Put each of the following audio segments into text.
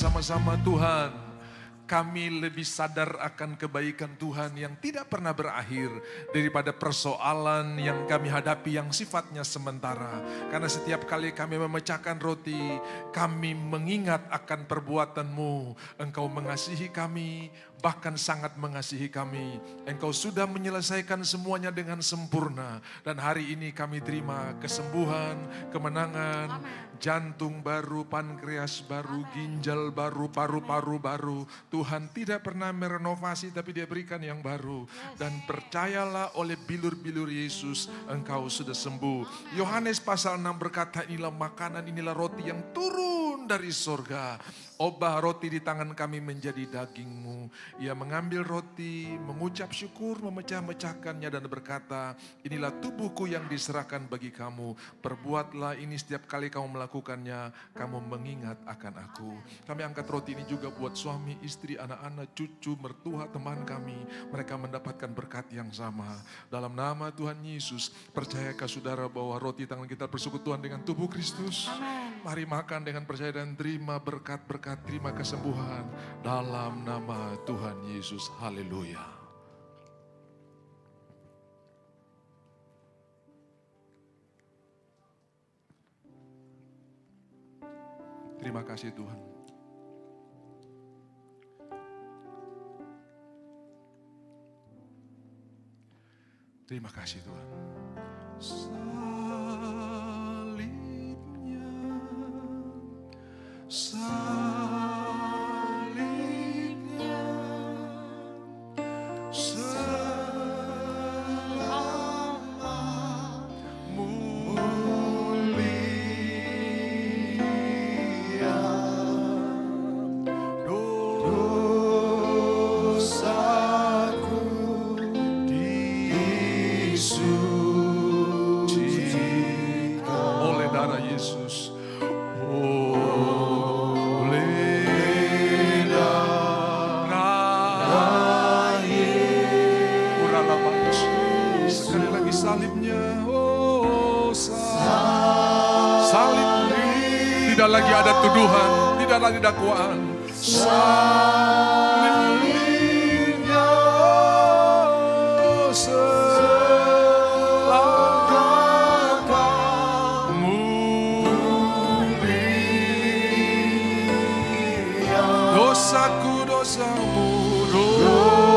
Sama-sama Tuhan, kami lebih sadar akan kebaikan Tuhan yang tidak pernah berakhir daripada persoalan yang kami hadapi yang sifatnya sementara. Karena setiap kali kami memecahkan roti, kami mengingat akan perbuatan-Mu. Engkau mengasihi kami, bahkan sangat mengasihi kami. Engkau sudah menyelesaikan semuanya dengan sempurna. Dan hari ini kami terima kesembuhan, kemenangan, jantung baru, pankreas baru, ginjal baru, paru-paru baru. Tuhan tidak pernah merenovasi tapi Dia berikan yang baru. Dan percayalah oleh bilur-bilur Yesus engkau sudah sembuh. Yohanes pasal 6 berkata, inilah makanan, inilah roti yang turun dari sorga. Obah roti di tangan kami menjadi daging-Mu. Ia mengambil roti, mengucap syukur, memecah-mecahkannya dan berkata, inilah tubuhku yang diserahkan bagi kamu. Perbuatlah ini setiap kali kamu melakukannya, kamu mengingat akan aku. Kami angkat roti ini juga buat suami, istri, anak-anak, cucu, mertua, teman kami. Mereka mendapatkan berkat yang sama. Dalam nama Tuhan Yesus, percayakah saudara bahwa roti tangan kita bersekutuan dengan tubuh Kristus? Mari makan dengan percaya dan terima berkat-berkat, terima kesembuhan dalam nama Tuhan Yesus. Haleluya. Terima kasih Tuhan. Terima kasih Tuhan. Salibnya, selama mulia dosaku disucikan oleh darah Yesus. Salibnya, salib, tidak lagi ada tuduhan, tidak lagi dakwaan. Salibnya, selangkah mulia dosaku, dosamu, dosa.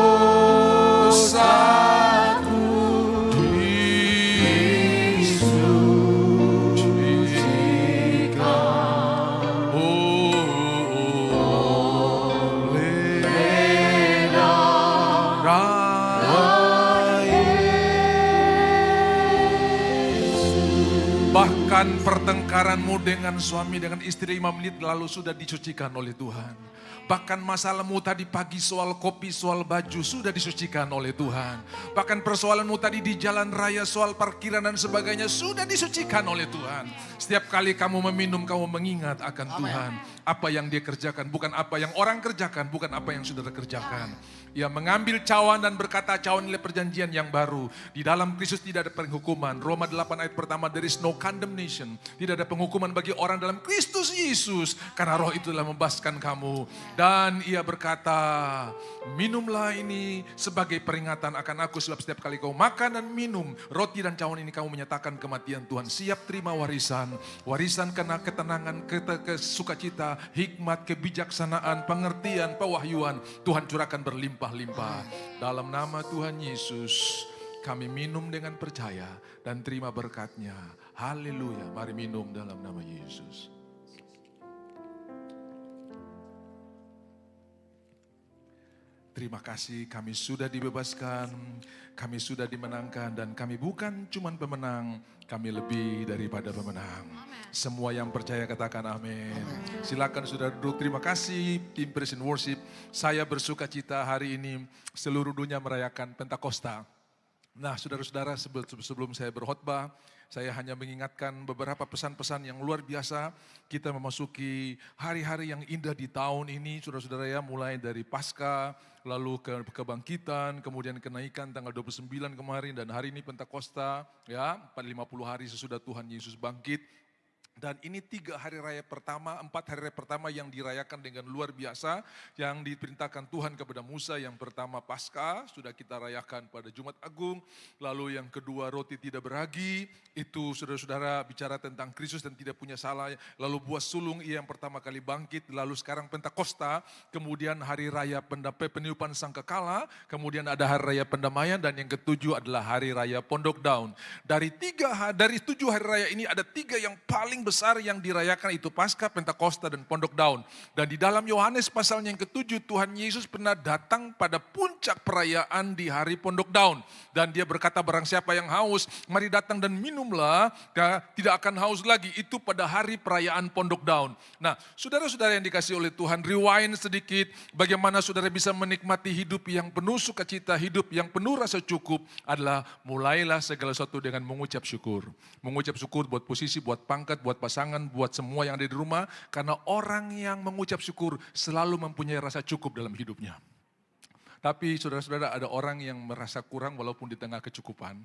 Bahkan pertengkaranmu dengan suami, dengan istri 5 menit lalu sudah disucikan oleh Tuhan. Bahkan masalahmu tadi pagi soal kopi, soal baju sudah disucikan oleh Tuhan. Bahkan persoalanmu tadi di jalan raya, soal parkiran dan sebagainya sudah disucikan oleh Tuhan. Setiap kali kamu meminum, kamu mengingat akan Tuhan. Apa yang Dia kerjakan, bukan apa yang orang kerjakan, bukan apa yang saudara kerjakan. Ia mengambil cawan dan berkata, cawan nilai perjanjian yang baru. Di dalam Kristus tidak ada penghukuman. Roma 8 ayat pertama, there is no condemnation. Tidak ada penghukuman bagi orang dalam Kristus Yesus. Karena roh itu telah membebaskan kamu. Dan ia berkata, minumlah ini sebagai peringatan akan aku. Sebab setiap kali kau makan dan minum roti dan cawan ini, kamu menyatakan kematian Tuhan. Siap terima warisan. Warisan karena ketenangan, sukacita, hikmat, kebijaksanaan, pengertian, pewahyuan. Tuhan curahkan berlimpah-limpah. Dalam nama Tuhan Yesus, kami minum dengan percaya dan terima berkat-Nya. Haleluya. Mari minum dalam nama Yesus. Terima kasih, kami sudah dibebaskan, kami sudah dimenangkan, dan kami bukan cuma pemenang, kami lebih daripada pemenang. Semua yang percaya katakan amin. Silakan saudara duduk. Terima kasih tim Praise and Worship. Saya bersuka cita hari ini seluruh dunia merayakan Pentakosta. Nah saudara-saudara, sebelum saya berkhotbah, saya hanya mengingatkan beberapa pesan-pesan yang luar biasa. Kita memasuki hari-hari yang indah di tahun ini, saudara-saudara ya, mulai dari Paskah, lalu ke kebangkitan, kemudian kenaikan tanggal 29 kemarin, dan hari ini Pentakosta, ya, 50 hari sesudah Tuhan Yesus bangkit. Dan ini 3 hari raya pertama, 4 hari raya pertama yang dirayakan dengan luar biasa, yang diperintahkan Tuhan kepada Musa. Yang pertama Paskah, sudah kita rayakan pada Jumat Agung. Lalu yang kedua roti tidak beragi, itu saudara-saudara bicara tentang Kristus dan tidak punya salah. Lalu buah sulung, ia yang pertama kali bangkit. Lalu sekarang Pentakosta, kemudian hari raya peniupan sangkakala, kemudian ada hari raya pendamaian, dan yang ketujuh adalah hari raya Pondok Daun. Dari 7 hari raya ini ada 3 yang paling besar yang dirayakan, itu Paskah, Pentakosta, dan Pondok Daun. Dan di dalam Yohanes pasalnya yang ke-7, Tuhan Yesus pernah datang pada puncak perayaan di hari Pondok Daun. Dan dia berkata, barang siapa yang haus, mari datang dan minumlah, tidak akan haus lagi. Itu pada hari perayaan Pondok Daun. Nah, saudara-saudara yang dikasihi oleh Tuhan, rewind sedikit, bagaimana saudara bisa menikmati hidup yang penuh sukacita, hidup yang penuh rasa cukup, adalah mulailah segala sesuatu dengan mengucap syukur. Mengucap syukur buat posisi, buat pangkat, buat pasangan, buat semua yang ada di rumah. Karena orang yang mengucap syukur selalu mempunyai rasa cukup dalam hidupnya. Tapi saudara-saudara, ada orang yang merasa kurang walaupun di tengah kecukupan.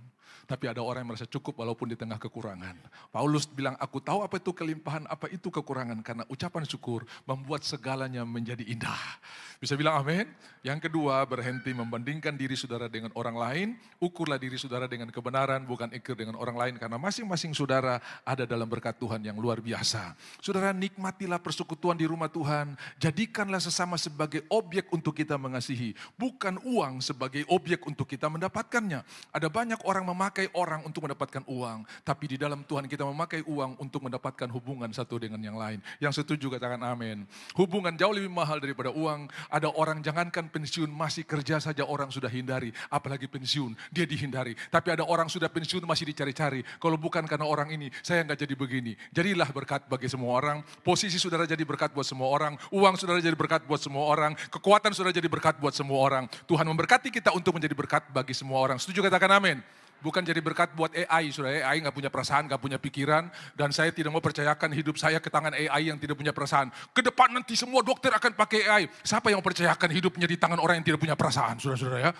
Tapi ada orang yang merasa cukup walaupun di tengah kekurangan. Paulus bilang, aku tahu apa itu kelimpahan, apa itu kekurangan. Karena ucapan syukur membuat segalanya menjadi indah. Bisa bilang amin? Yang kedua, berhenti membandingkan diri saudara dengan orang lain. Ukurlah diri saudara dengan kebenaran, bukan ukur dengan orang lain. Karena masing-masing saudara ada dalam berkat Tuhan yang luar biasa. Saudara, nikmatilah persekutuan di rumah Tuhan. Jadikanlah sesama sebagai objek untuk kita mengasihi. Bukan uang sebagai objek untuk kita mendapatkannya. Ada banyak orang memakai orang untuk mendapatkan uang. Tapi di dalam Tuhan kita memakai uang untuk mendapatkan hubungan satu dengan yang lain. Yang setuju katakan amin. Hubungan jauh lebih mahal daripada uang. Ada orang jangankan pensiun, masih kerja saja orang sudah hindari. Apalagi pensiun, dia dihindari. Tapi ada orang sudah pensiun masih dicari-cari. Kalau bukan karena orang ini, saya nggak jadi begini. Jadilah berkat bagi semua orang. Posisi saudara jadi berkat buat semua orang. Uang saudara jadi berkat buat semua orang. Kekuatan saudara jadi berkat buat semua orang. Tuhan memberkati kita untuk menjadi berkat bagi semua orang. Setuju katakan amin. Bukan jadi berkat buat AI, saudara. AI nggak punya perasaan, nggak punya pikiran. Dan saya tidak mau percayakan hidup saya ke tangan AI yang tidak punya perasaan. Ke depan nanti semua dokter akan pakai AI. Siapa yang percayakan hidupnya di tangan orang yang tidak punya perasaan, saudara-saudara ya?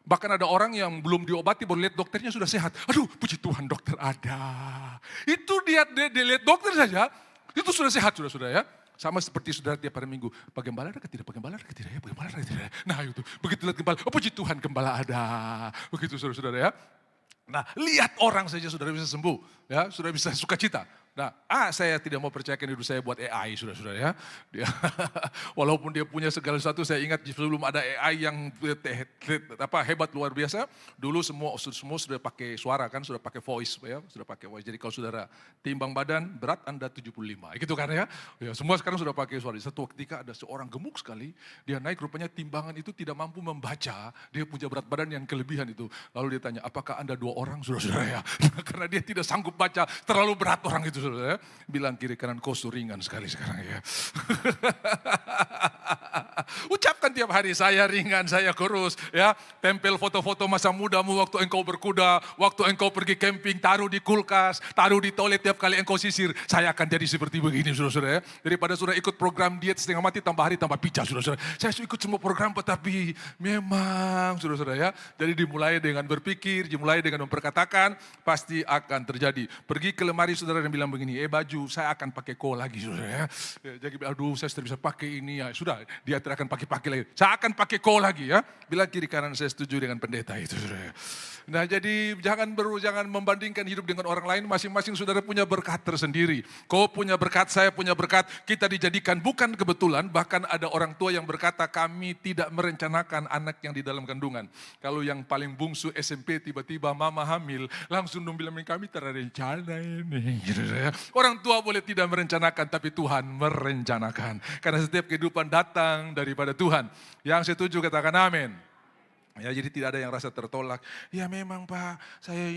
Bahkan ada orang yang belum diobati, baru lihat dokternya sudah sehat. Aduh, puji Tuhan dokter ada. Itu dia lihat dokter saja, itu sudah sehat, saudara-saudara ya. Sama seperti saudara tiap hari Minggu, Pak Gembala ada ke tidak? Pak Gembala ada ke tidak ya? Pak Gembala ada ke tidak? Nah itu, begitu lihat Gembala, oh puji Tuhan Gembala ada. Begitu saudara-saudara ya. Nah, lihat orang saja saudara bisa sembuh, ya, saudara bisa sukacita. Nah, saya tidak mau percayakan hidup saya buat AI, saudara-saudara ya. Walaupun dia punya segala sesuatu, saya ingat sebelum ada AI yang hebat luar biasa, dulu semua sudah pakai suara kan, sudah pakai voice, ya, sudah pakai voice. Jadi kalau saudara timbang badan, berat Anda 75, gitu kan ya. Ya semua sekarang sudah pakai suara. Satu ketika ada seorang gemuk sekali, dia naik rupanya timbangan itu tidak mampu membaca, dia punya berat badan yang kelebihan itu. Lalu dia tanya, apakah Anda 2 orang, saudara-saudara ya? Karena dia tidak sanggup baca, terlalu berat orang itu. Ya. Bilang kiri kanan kau ringan sekali sekarang ya. Ucapkan tiap hari saya ringan, saya kurus ya. Tempel foto-foto masa mudamu waktu engkau berkuda, waktu engkau pergi camping, taruh di kulkas, taruh di toilet tiap kali engkau sisir. Saya akan jadi seperti begini saudara-saudara ya. Daripada saudara ikut program diet setengah mati tambah hari tambah pica saudara-saudara. Saya ikut semua program tetapi memang saudara-saudara ya. Jadi dimulai dengan berpikir, dimulai dengan memperkatakan, pasti akan terjadi. Pergi ke lemari saudara dan bilang begini, baju saya akan pakai kol lagi saudara ya. Jadi aduh saya sudah bisa pakai ini ya. Sudah dia tidak akan pakai lagi. Saya akan pakai kol lagi ya. Bilang kiri kanan saya setuju dengan pendeta itu saudara ya. Nah jadi jangan membandingkan hidup dengan orang lain. Masing-masing saudara punya berkat tersendiri. Kau punya berkat, saya punya berkat. Kita dijadikan bukan kebetulan. Bahkan ada orang tua yang berkata kami tidak merencanakan anak yang di dalam kandungan. Kalau yang paling bungsu SMP tiba-tiba mama hamil. Langsung bilang kami terencana ini. Gitu ya. Orang tua boleh tidak merencanakan, tapi Tuhan merencanakan. Karena setiap kehidupan datang daripada Tuhan. Yang setuju katakan amin. Ya, jadi tidak ada yang rasa tertolak. Ya memang Pak, saya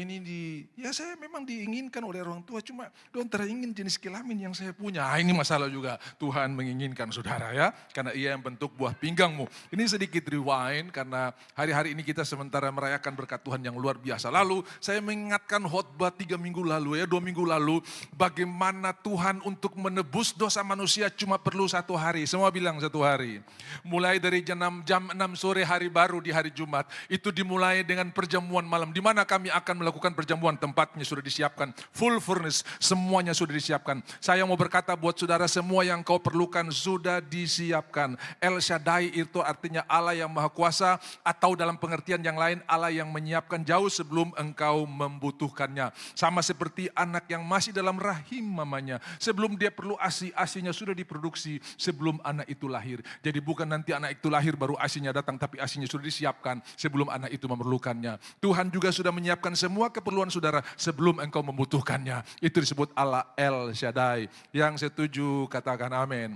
saya memang diinginkan oleh orang tua, cuma don't teringin jenis kelamin yang saya punya. Ini masalah juga, Tuhan menginginkan saudara ya, karena ia yang bentuk buah pinggangmu. Ini sedikit rewind, karena hari-hari ini kita sementara merayakan berkat Tuhan yang luar biasa. Lalu saya mengingatkan khotbah 3 minggu lalu 2 minggu lalu, bagaimana Tuhan untuk menebus dosa manusia cuma perlu 1 hari. Semua bilang 1 hari. Mulai dari jam 6 sore hari baru di hari Jumat. Jumat. Itu dimulai dengan perjamuan malam, di mana kami akan melakukan perjamuan. Tempatnya sudah disiapkan, full furnace, semuanya sudah disiapkan. Saya mau berkata buat saudara, semua yang kau perlukan sudah disiapkan. El Shaddai itu artinya Allah yang Maha Kuasa, atau dalam pengertian yang lain, Allah yang menyiapkan jauh sebelum engkau membutuhkannya. Sama seperti anak yang masih dalam rahim mamanya, sebelum dia perlu ASI, ASInya sudah diproduksi sebelum anak itu lahir. Jadi bukan nanti anak itu lahir baru ASInya datang, tapi ASInya sudah disiapkan sebelum anak itu memerlukannya. Tuhan juga sudah menyiapkan semua keperluan saudara sebelum engkau membutuhkannya. Itu disebut Allah El Shaddai. Yang setuju katakan amin.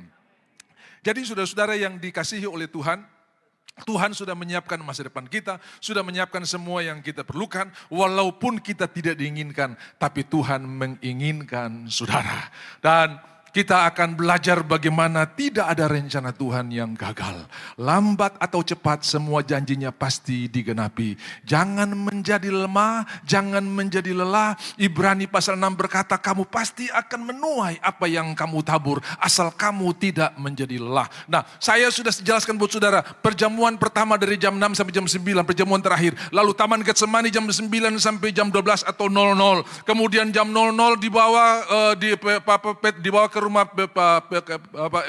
Jadi saudara-saudara yang dikasihi oleh Tuhan, Tuhan sudah menyiapkan masa depan kita, sudah menyiapkan semua yang kita perlukan, walaupun kita tidak diinginkan, tapi Tuhan menginginkan saudara. Dan kita akan belajar bagaimana tidak ada rencana Tuhan yang gagal. Lambat atau cepat semua janjinya pasti digenapi. Jangan menjadi lemah, jangan menjadi lelah. Ibrani pasal 6 berkata, kamu pasti akan menuai apa yang kamu tabur, asal kamu tidak menjadi lelah. Nah, saya sudah jelaskan buat saudara, perjamuan pertama dari jam 6 sampai jam 9, perjamuan terakhir. Lalu Taman Getsemani jam 9 sampai jam 12 atau 00. Kemudian jam 00 dibawa ke rumah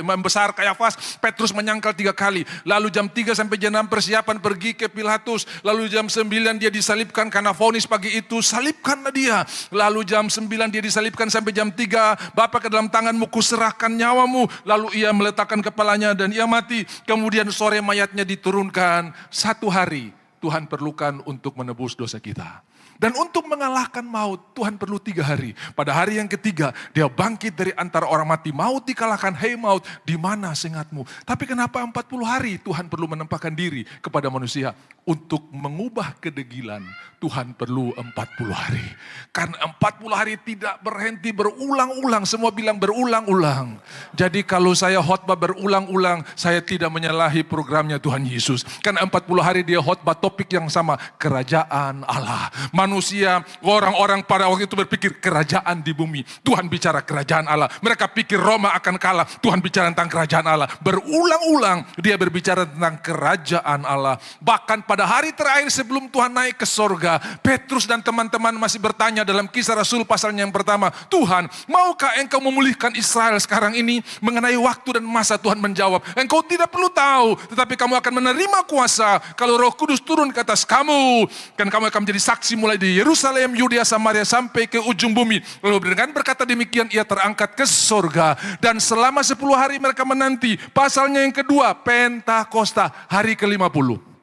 Imam Besar Kayafas, Petrus menyangkal 3 kali. Lalu jam 3 sampai jam 6 persiapan pergi ke Pilatus. Lalu jam 9 dia disalibkan karena vonis pagi itu, salibkanlah dia. Lalu jam 9 dia disalibkan sampai jam 3, Bapa ke dalam tanganmu kuserahkan nyawamu. Lalu ia meletakkan kepalanya dan ia mati. Kemudian sore mayatnya diturunkan. 1 hari Tuhan perlukan untuk menebus dosa kita. Dan untuk mengalahkan maut, Tuhan perlu 3 hari. Pada hari yang ketiga, dia bangkit dari antara orang mati. Maut dikalahkan, hei maut, di mana sengatmu? Tapi kenapa 40 hari Tuhan perlu menempahkan diri kepada manusia? Untuk mengubah kedegilan, Tuhan perlu 40 hari. Karena 40 hari tidak berhenti, berulang-ulang. Semua bilang berulang-ulang. Jadi kalau saya khotbah berulang-ulang, saya tidak menyalahi programnya Tuhan Yesus. Karena 40 hari dia khotbah topik yang sama, kerajaan Allah. Manusia, orang-orang pada waktu itu berpikir kerajaan di bumi. Tuhan bicara kerajaan Allah. Mereka pikir Roma akan kalah. Tuhan bicara tentang kerajaan Allah. Berulang-ulang dia berbicara tentang kerajaan Allah. Bahkan pada hari terakhir sebelum Tuhan naik ke sorga, Petrus dan teman-teman masih bertanya dalam Kisah Rasul pasalnya yang pertama, Tuhan, maukah engkau memulihkan Israel sekarang ini? Mengenai waktu dan masa Tuhan menjawab, engkau tidak perlu tahu, tetapi kamu akan menerima kuasa kalau Roh Kudus turun ke atas kamu. Dan kamu akan menjadi saksi mulai di Yerusalem, Yudea, Samaria sampai ke ujung bumi. Lalu dengan berkata demikian ia terangkat ke sorga. Dan selama 10 hari mereka menanti. Pasalnya yang kedua, Pentakosta, hari ke-50.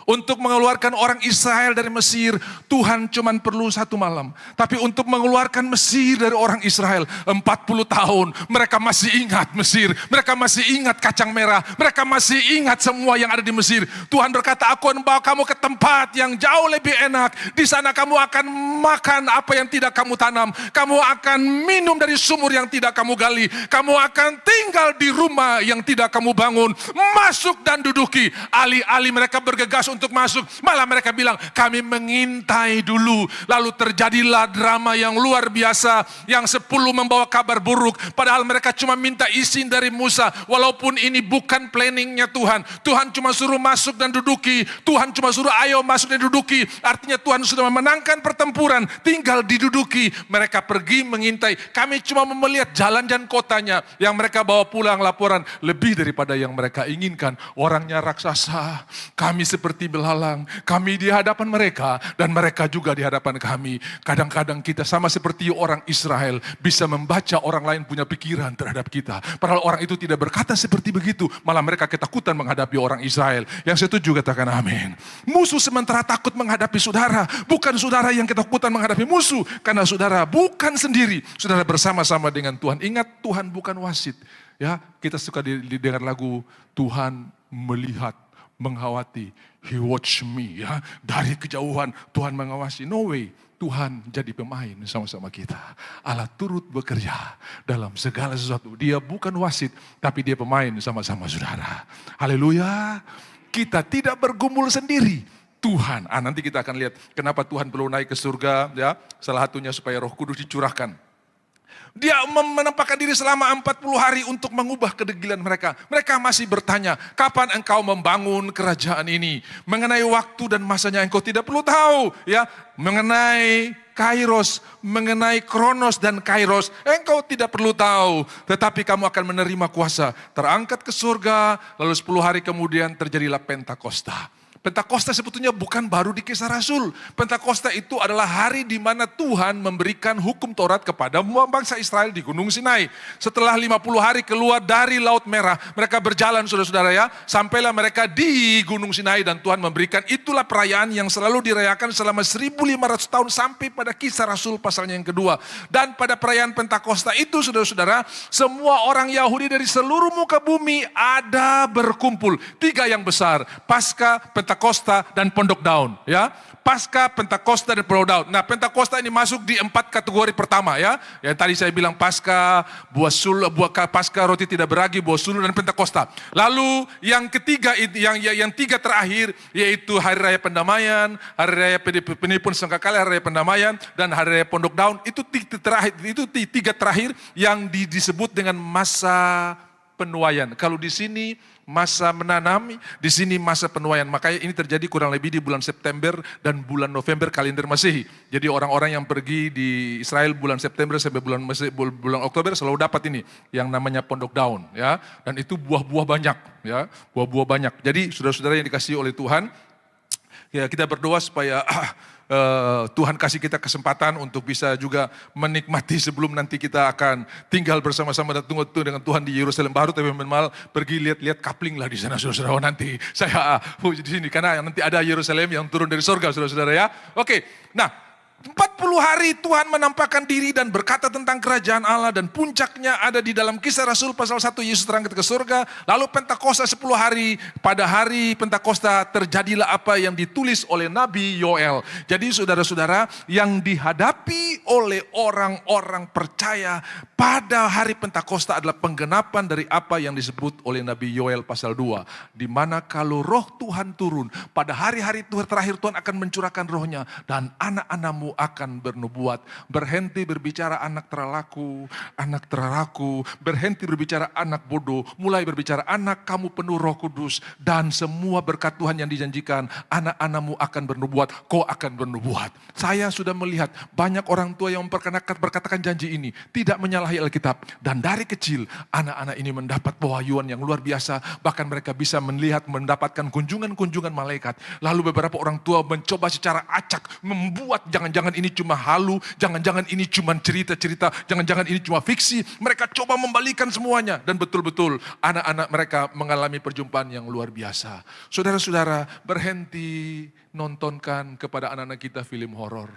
Untuk mengeluarkan orang Israel dari Mesir, Tuhan cuma perlu 1 malam. Tapi untuk mengeluarkan Mesir dari orang Israel, 40 tahun. Mereka masih ingat Mesir. Mereka masih ingat kacang merah. Mereka masih ingat semua yang ada di Mesir. Tuhan berkata, aku akan membawa kamu ke tempat yang jauh lebih enak. Di sana kamu akan makan apa yang tidak kamu tanam. Kamu akan minum dari sumur yang tidak kamu gali. Kamu akan tinggal di rumah yang tidak kamu bangun. Masuk dan duduki. Alih-alih mereka bergegas untuk masuk, malah mereka bilang, kami mengintai dulu. Lalu terjadilah drama yang luar biasa, yang 10 membawa kabar buruk, padahal mereka cuma minta izin dari Musa, walaupun ini bukan planningnya Tuhan. Tuhan cuma suruh masuk dan duduki, Tuhan cuma suruh ayo masuk dan duduki, artinya Tuhan sudah memenangkan pertempuran, tinggal diduduki. Mereka pergi mengintai, kami cuma melihat jalan dan kotanya, yang mereka bawa pulang laporan, lebih daripada yang mereka inginkan. Orangnya raksasa, kami seperti belalang, kami di hadapan mereka dan mereka juga di hadapan kami. Kadang-kadang kita sama seperti orang Israel, bisa membaca orang lain punya pikiran terhadap kita. Padahal orang itu tidak berkata seperti begitu, malah mereka ketakutan menghadapi orang Israel. Yang setuju katakan amin. Musuh sementara takut menghadapi saudara, bukan saudara yang ketakutan menghadapi musuh. Karena saudara bukan sendiri, saudara bersama-sama dengan Tuhan. Ingat, Tuhan bukan wasit. Ya, kita suka didengar lagu Tuhan melihat, menghawati, He watch me, ya. Dari kejauhan Tuhan mengawasi. No way, Tuhan jadi pemain sama-sama kita. Allah turut bekerja dalam segala sesuatu. Dia bukan wasit, tapi dia pemain sama-sama saudara. Haleluya. Kita tidak bergumul sendiri. Tuhan, nanti kita akan lihat kenapa Tuhan perlu naik ke surga, ya. Salah satunya supaya Roh Kudus dicurahkan. Dia menampakkan diri selama 40 hari untuk mengubah kedegilan mereka. Mereka masih bertanya, kapan engkau membangun kerajaan ini? Mengenai waktu dan masanya engkau tidak perlu tahu. Ya, mengenai Kairos, mengenai Kronos dan Kairos, engkau tidak perlu tahu. Tetapi kamu akan menerima kuasa. Terangkat ke surga, lalu 10 hari kemudian terjadilah Pentakosta. Pentakosta sebetulnya bukan baru di Kisah Rasul. Pentakosta itu adalah hari di mana Tuhan memberikan hukum Taurat kepada bangsa Israel di Gunung Sinai. Setelah 50 hari keluar dari Laut Merah, mereka berjalan saudara-saudara ya, sampailah mereka di Gunung Sinai dan Tuhan memberikan, itulah perayaan yang selalu dirayakan selama 1500 tahun sampai pada Kisah Rasul pasalnya yang kedua. Dan pada perayaan Pentakosta itu saudara-saudara, semua orang Yahudi dari seluruh muka bumi ada berkumpul. 3 yang besar, Paskah, Pentakosta dan Pondok Daun, ya. Paskah, Pentakosta dan Pondok Daun. Nah, Pentakosta ini masuk di 4 kategori pertama, ya. Yang tadi saya bilang Paskah, Paskah roti tidak beragi, buah sulur dan Pentakosta. Lalu yang ketiga yang 3 terakhir yaitu Hari Raya Pendamaian, Hari Raya Penipun Sangkakala, Hari Raya Pendamaian dan Hari Raya Pondok Daun. Itu 3 terakhir yang disebut dengan masa penuaian. Kalau di sini masa menanam, di sini masa penuaian. Makanya ini terjadi kurang lebih di bulan September dan bulan November kalender Masehi. Jadi orang-orang yang pergi di Israel bulan September sampai bulan Oktober selalu dapat ini yang namanya Pondok Daun, ya. Dan itu buah-buah banyak, ya. Buah-buah banyak. Jadi saudara-saudara yang dikasihi oleh Tuhan, ya kita berdoa supaya Tuhan kasih kita kesempatan untuk bisa juga menikmati sebelum nanti kita akan tinggal bersama-sama dan tunggu dengan Tuhan di Yerusalem baru. Tapi minimal pergi lihat-lihat kapling lah di sana saudara-saudara. Nanti saya di sini karena nanti ada Yerusalem yang turun dari surga saudara-saudara ya. Oke, nah 40 hari Tuhan menampakkan diri dan berkata tentang kerajaan Allah dan puncaknya ada di dalam Kisah Rasul pasal 1, Yesus terangkat ke surga. Lalu Pentakosta 10 hari, pada hari Pentakosta terjadilah apa yang ditulis oleh Nabi Yoel. Jadi saudara-saudara yang dihadapi oleh orang-orang percaya pada hari Pentakosta adalah penggenapan dari apa yang disebut oleh Nabi Yoel pasal 2. Di mana kalau roh Tuhan turun, pada hari-hari terakhir Tuhan akan mencurahkan rohnya dan anak-anakmu akan bernubuat. Berhenti berbicara anak teraraku, berhenti berbicara anak bodoh, mulai berbicara anak kamu penuh Roh Kudus dan semua berkat Tuhan yang dijanjikan, anak-anakmu akan bernubuat, kau akan bernubuat. Saya sudah melihat banyak orang tua yang berkatakan janji ini, tidak menyalahi Alkitab, dan dari kecil anak-anak ini mendapat pewahyuan yang luar biasa, bahkan mereka bisa mendapatkan kunjungan-kunjungan malaikat. Lalu beberapa orang tua mencoba secara acak membuat jangan-jangan ini cuma halu, jangan-jangan ini cuma cerita-cerita, jangan-jangan ini cuma fiksi. Mereka coba membalikan semuanya dan betul-betul anak-anak mereka mengalami perjumpaan yang luar biasa. Saudara-saudara, berhenti nontonkan kepada anak-anak kita film horor.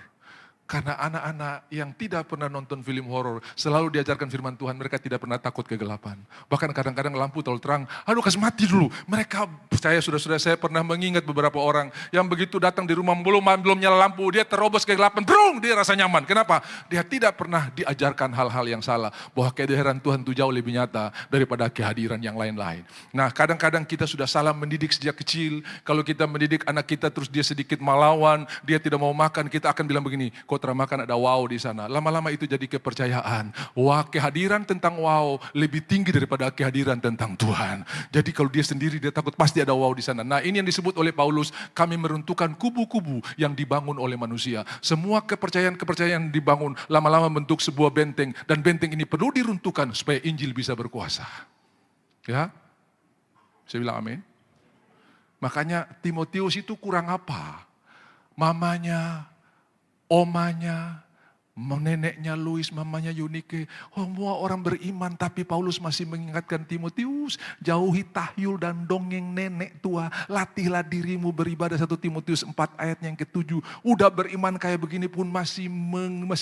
Karena anak-anak yang tidak pernah nonton film horor selalu diajarkan firman Tuhan, mereka tidak pernah takut kegelapan. Bahkan kadang-kadang lampu terlalu terang, aduh kasih mati dulu. Mereka percaya sudah saya pernah mengingat beberapa orang yang begitu datang di rumah belum nyala lampu, dia terobos kegelapan, brung, dia rasa nyaman. Kenapa? Dia tidak pernah diajarkan hal-hal yang salah. Bahwa kehadiran Tuhan itu jauh lebih nyata daripada kehadiran yang lain-lain. Nah kadang-kadang kita sudah salah mendidik sejak kecil. Kalau kita mendidik anak kita terus dia sedikit melawan, dia tidak mau makan, kita akan bilang begini, kau teramakan ada wow di sana. Lama-lama itu jadi kepercayaan. Wah, kehadiran tentang wow lebih tinggi daripada kehadiran tentang Tuhan. Jadi kalau dia sendiri dia takut pasti ada wow di sana. Nah, ini yang disebut oleh Paulus, kami meruntuhkan kubu-kubu yang dibangun oleh manusia. Semua kepercayaan dibangun lama-lama bentuk sebuah benteng, dan benteng ini perlu diruntuhkan supaya Injil bisa berkuasa. Ya. Saya bilang amin. Makanya Timotius itu kurang apa? Mamanya, omanya, neneknya Louis, mamanya Yunike, semua orang beriman, tapi Paulus masih mengingatkan Timotius, jauhi tahyul dan dongeng nenek tua, latihlah dirimu beribadah. 1 Timotius 4 ayat yang ke-7. Udah beriman kayak begini pun masih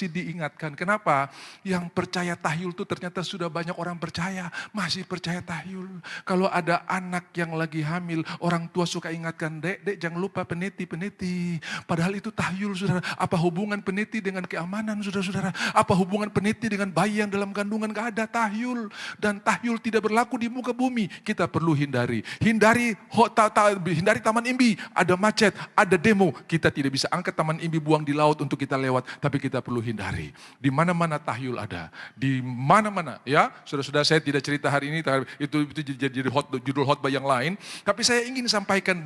diingatkan. Kenapa? Yang percaya tahyul itu ternyata sudah banyak orang percaya, masih percaya tahyul. Kalau ada anak yang lagi hamil, orang tua suka ingatkan, dek jangan lupa peneti. Padahal itu tahyul, saudara. Apa hubungan peneti dengan keamanan? kandungan, saudara-saudara. Apa hubungan peniti dengan bayi yang dalam kandungan? Gak ada tahyul. Dan tahyul tidak berlaku di muka bumi. Kita perlu hindari. Hindari taman imbi. Ada macet, ada demo. Kita tidak bisa angkat taman imbi buang di laut untuk kita lewat. Tapi kita perlu hindari. Di mana-mana tahyul ada. Di mana-mana, ya. Saudara-saudara, saya tidak cerita hari ini. Itu jadi judul khotbah yang lain. Tapi saya ingin sampaikan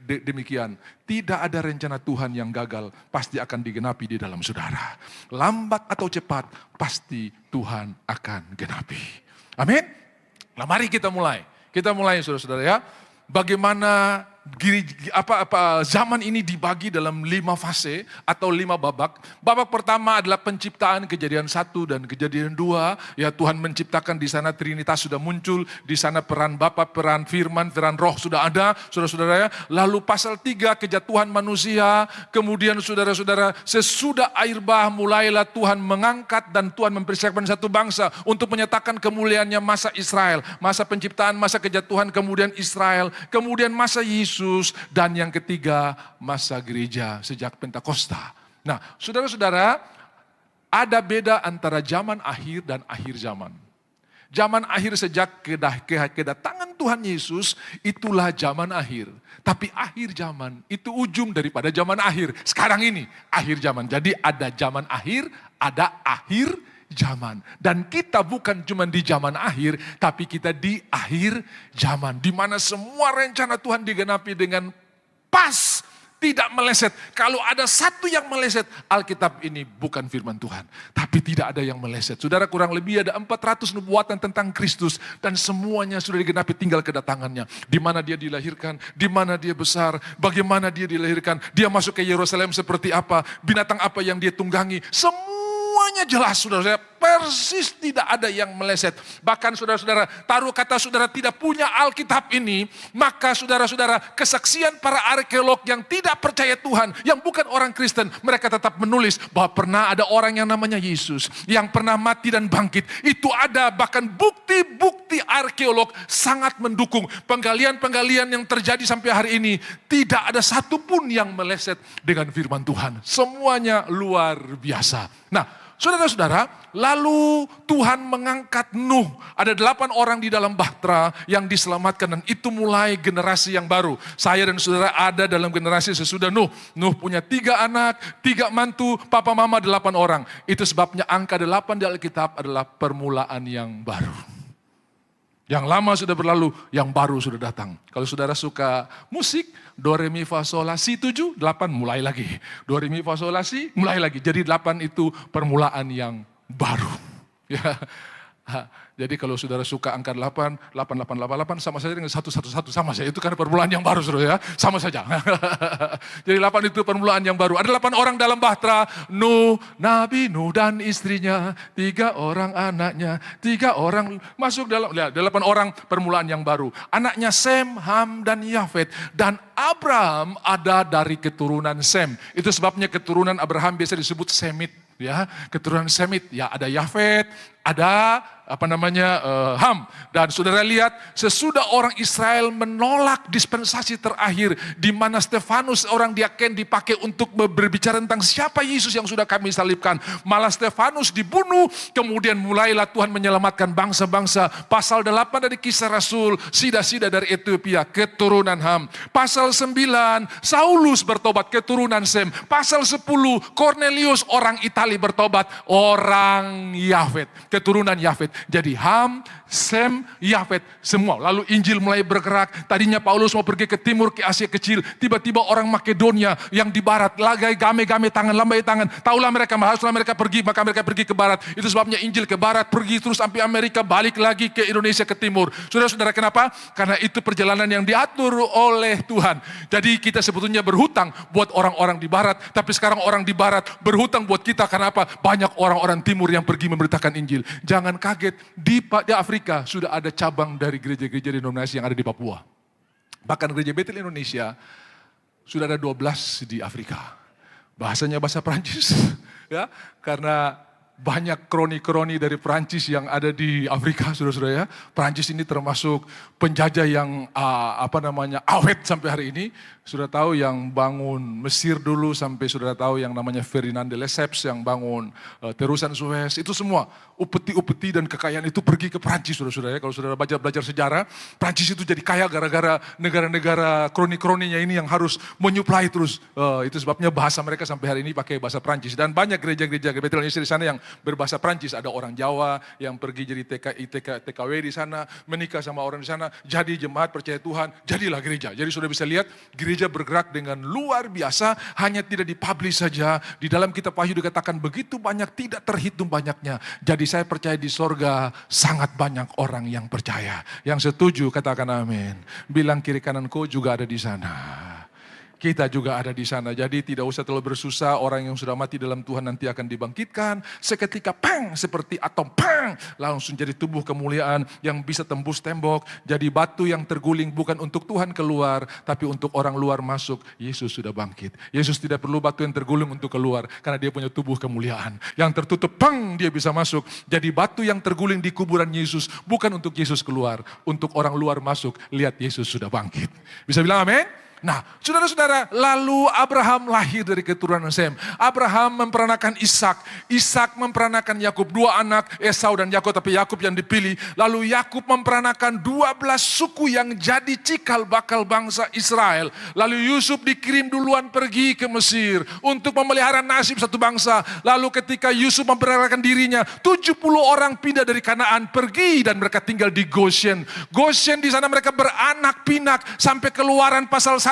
demikian. Tidak ada rencana Tuhan yang gagal, pasti akan digenapi di dalam saudara. Lambat atau cepat, pasti Tuhan akan genapi. Amin. Nah, mari kita mulai. Kita mulai, saudara-saudara, ya. Bagaimana zaman ini dibagi dalam 5 fase atau 5 babak. Babak pertama adalah penciptaan, Kejadian 1 dan Kejadian 2. Ya, Tuhan menciptakan, di sana Trinitas sudah muncul, di sana peran Bapa, peran Firman, peran Roh sudah ada, saudara-saudara. Lalu pasal 3 kejatuhan manusia, kemudian saudara-saudara, sesudah air bah mulailah Tuhan mengangkat dan Tuhan mempersiapkan satu bangsa untuk menyatakan kemuliaannya, masa Israel, masa penciptaan, masa kejatuhan, kemudian Israel, kemudian masa Yesus, dan yang ketiga masa gereja sejak Pentakosta. Nah, saudara-saudara, ada beda antara zaman akhir dan akhir zaman. Zaman akhir sejak kedatangan Tuhan Yesus, itulah zaman akhir. Tapi akhir zaman itu ujung daripada zaman akhir. Sekarang ini akhir zaman. Jadi ada zaman akhir, ada akhir zaman. Dan kita bukan cuma di zaman akhir, tapi kita di akhir zaman. Di mana semua rencana Tuhan digenapi dengan pas, tidak meleset. Kalau ada satu yang meleset, Alkitab ini bukan firman Tuhan. Tapi tidak ada yang meleset. Saudara, kurang lebih ada 400 nubuatan tentang Kristus. Dan semuanya sudah digenapi tinggal kedatangannya. Di mana dia dilahirkan, di mana dia besar, bagaimana dia dilahirkan. Dia masuk ke Yerusalem seperti apa, binatang apa yang dia tunggangi. Semuanya jelas, saudara-saudara. Persis tidak ada yang meleset. Bahkan saudara-saudara, taruh kata saudara tidak punya Alkitab ini, maka saudara-saudara, kesaksian para arkeolog yang tidak percaya Tuhan, yang bukan orang Kristen, mereka tetap menulis bahwa pernah ada orang yang namanya Yesus, yang pernah mati dan bangkit. Itu ada, bahkan bukti-bukti arkeolog sangat mendukung. Penggalian-penggalian yang terjadi sampai hari ini, tidak ada satupun yang meleset dengan firman Tuhan. Semuanya luar biasa. Nah, saudara-saudara, lalu Tuhan mengangkat Nuh. Ada 8 orang di dalam bahtera yang diselamatkan. Dan itu mulai generasi yang baru. Saya dan saudara ada dalam generasi sesudah Nuh. Nuh punya 3 anak, 3 mantu, papa mama 8 orang. Itu sebabnya angka 8 di Alkitab adalah permulaan yang baru. Yang lama sudah berlalu, yang baru sudah datang. Kalau saudara suka musik, do, re, mi, fa, sol, la, si, 7, 8 mulai lagi. Do, re, mi, fa, sol, la, si, mulai lagi. Jadi 8 itu permulaan yang baru. Ya. Jadi kalau saudara suka angka 8, 8888 sama saja dengan 111 sama saja. Itu kan permulaan yang baru, saudara, ya. Sama saja. Jadi 8 itu permulaan yang baru. Ada 8 orang dalam bahtera. Nuh, Nabi Nuh dan istrinya, 3 orang anaknya, 3 orang masuk dalam, 8 orang permulaan yang baru. Anaknya Sem, Ham, dan Yafet. Dan Abraham ada dari keturunan Sem. Itu sebabnya keturunan Abraham biasa disebut Semit. Ya, keturunan Semit, ya ada Yafet, ada Ham. Dan saudara lihat, sesudah orang Israel menolak dispensasi terakhir, di mana Stefanus orang diaken dipakai untuk berbicara tentang siapa Yesus yang sudah kami salibkan. Malah Stefanus dibunuh, kemudian mulailah Tuhan menyelamatkan bangsa-bangsa. Pasal 8 dari Kisah Rasul, sida-sida dari Ethiopia, keturunan Ham. Pasal 9, Saulus bertobat, keturunan Sem. Pasal 10, Cornelius orang Itali bertobat, orang Yafet, keturunan Yafet. Jadi Ham, Sem, Yafet, semua. Lalu Injil mulai bergerak. Tadinya Paulus mau pergi ke timur, ke Asia Kecil. Tiba-tiba orang Makedonia yang di barat, lagai game-game tangan, lambai tangan. Taulah mereka, haruslah mereka pergi, maka mereka pergi ke barat. Itu sebabnya Injil ke barat, pergi terus sampai Amerika, balik lagi ke Indonesia, ke timur. Saudara-saudara, kenapa? Karena itu perjalanan yang diatur oleh Tuhan. Jadi kita sebetulnya berhutang buat orang-orang di barat, tapi sekarang orang di barat berhutang buat kita. Karena apa? Banyak orang-orang timur yang pergi memberitakan Injil. Jangan kaget, di Afrika sudah ada cabang dari gereja-gereja denominasi yang ada di Papua. Bahkan gereja Betel Indonesia sudah ada 12 di Afrika. Bahasanya bahasa Prancis, ya, karena banyak kroni-kroni dari Perancis yang ada di Afrika, saudara-saudara ya. Perancis ini termasuk penjajah yang awet sampai hari ini. Sudah tahu yang bangun Mesir dulu, sampai sudah tahu yang namanya Ferdinand de Lesseps yang bangun terusan Suez. Itu semua upeti-upeti dan kekayaan itu pergi ke Perancis, saudara-saudara ya. Kalau saudara belajar sejarah, Perancis itu jadi kaya gara-gara negara-negara kroni-kroninya ini yang harus menyuplai terus. Itu sebabnya bahasa mereka sampai hari ini pakai bahasa Perancis. Dan banyak gereja-gereja Bethel Indonesia di sana yang berbahasa Perancis. Ada orang Jawa yang pergi jadi TKW di sana, menikah sama orang di sana, jadi jemaat percaya Tuhan, jadilah gereja. Jadi sudah bisa lihat gereja bergerak dengan luar biasa, hanya tidak dipublish saja. Di dalam kitab Wahyu dikatakan begitu banyak, tidak terhitung banyaknya. Jadi saya percaya di sorga sangat banyak orang yang percaya. Yang setuju katakan amin. Bilang kiri kananku juga ada di sana. Kita juga ada di sana, jadi tidak usah terlalu bersusah. Orang yang sudah mati dalam Tuhan nanti akan dibangkitkan. Seketika pang, seperti atom pang, langsung jadi tubuh kemuliaan yang bisa tembus tembok. Jadi batu yang terguling bukan untuk Tuhan keluar, tapi untuk orang luar masuk. Yesus sudah bangkit. Yesus tidak perlu batu yang terguling untuk keluar, karena dia punya tubuh kemuliaan. Yang tertutup pang, dia bisa masuk. Jadi batu yang terguling di kuburan Yesus bukan untuk Yesus keluar, untuk orang luar masuk. Lihat, Yesus sudah bangkit. Bisa bilang amin? Nah, saudara-saudara, lalu Abraham lahir dari keturunan Sem. Abraham memperanakan Ishak. Ishak memperanakan Yakub, 2 anak, Esau dan Yakub, tapi Yakub yang dipilih. Lalu Yakub memperanakan 12 suku yang jadi cikal bakal bangsa Israel. Lalu Yusuf dikirim duluan pergi ke Mesir untuk memelihara nasib satu bangsa. Lalu ketika Yusuf memperanakan dirinya, 70 orang pindah dari Kanaan pergi dan mereka tinggal di Goshen. Goshen di sana mereka beranak pinak sampai Keluaran pasal 1,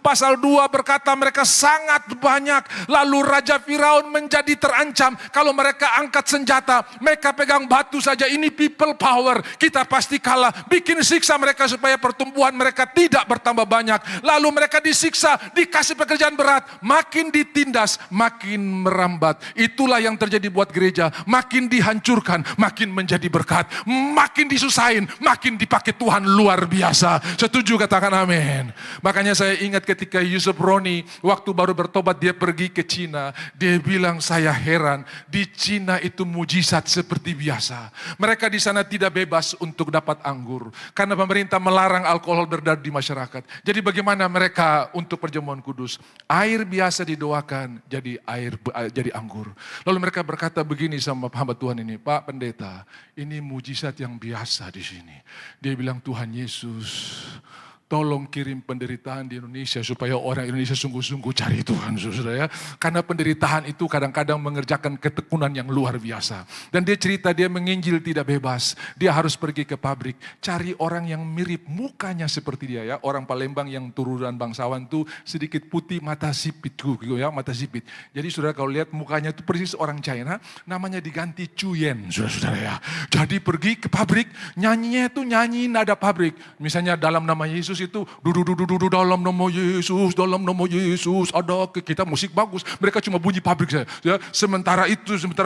pasal 2 berkata mereka sangat banyak. Lalu Raja Firaun menjadi terancam. Kalau mereka angkat senjata, mereka pegang batu saja, ini people power, kita pasti kalah. Bikin siksa mereka supaya pertumbuhan mereka tidak bertambah banyak. Lalu mereka disiksa, dikasih pekerjaan berat, makin ditindas, makin merambat. Itulah yang terjadi buat gereja. Makin dihancurkan, makin menjadi berkat. Makin disusahin, makin dipakai Tuhan luar biasa. Setuju katakan amin. Makanya saya ingat ketika Yusuf Roni waktu baru bertobat dia pergi ke Cina. Dia bilang saya heran di Cina itu mujizat seperti biasa. Mereka di sana tidak bebas untuk dapat anggur. Karena pemerintah melarang alkohol beredar di masyarakat. Jadi bagaimana mereka untuk perjamuan kudus? Air biasa didoakan jadi anggur. Lalu mereka berkata begini sama hamba Tuhan ini, Pak Pendeta, ini mujizat yang biasa di sini. Dia bilang Tuhan Yesus, tolong kirim penderitaan di Indonesia supaya orang Indonesia sungguh-sungguh cari Tuhan, saudara ya. Karena penderitaan itu kadang-kadang mengerjakan ketekunan yang luar biasa. Dan dia cerita dia menginjil tidak bebas. Dia harus pergi ke pabrik, cari orang yang mirip mukanya seperti dia ya. Orang Palembang yang turunan bangsawan tuh sedikit putih, mata sipit gitu ya, mata sipit. Jadi saudara kalau lihat mukanya itu persis orang China, namanya diganti Chuyen, saudara-saudara ya. Jadi pergi ke pabrik, nyanyinya itu nyanyi nada pabrik. Misalnya dalam nama Yesus itu dudu dalam nama Yesus ada kita musik bagus, mereka cuma bunyi pabrik saja ya. Sementara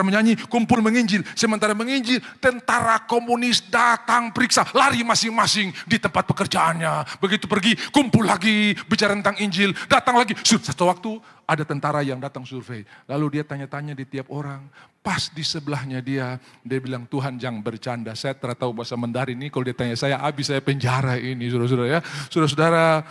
menyanyi kumpul menginjil, sementara menginjil tentara komunis datang periksa, lari masing-masing di tempat pekerjaannya. Begitu pergi kumpul lagi bicara tentang injil, datang lagi. Satu waktu ada tentara yang datang survei, lalu dia tanya-tanya di tiap orang. Pas di sebelahnya dia bilang Tuhan jangan bercanda. Saya tahu bahasa Mandarin ini, kalau dia tanya saya habis saya penjara ini, saudara-saudara ya. Saudara-saudara,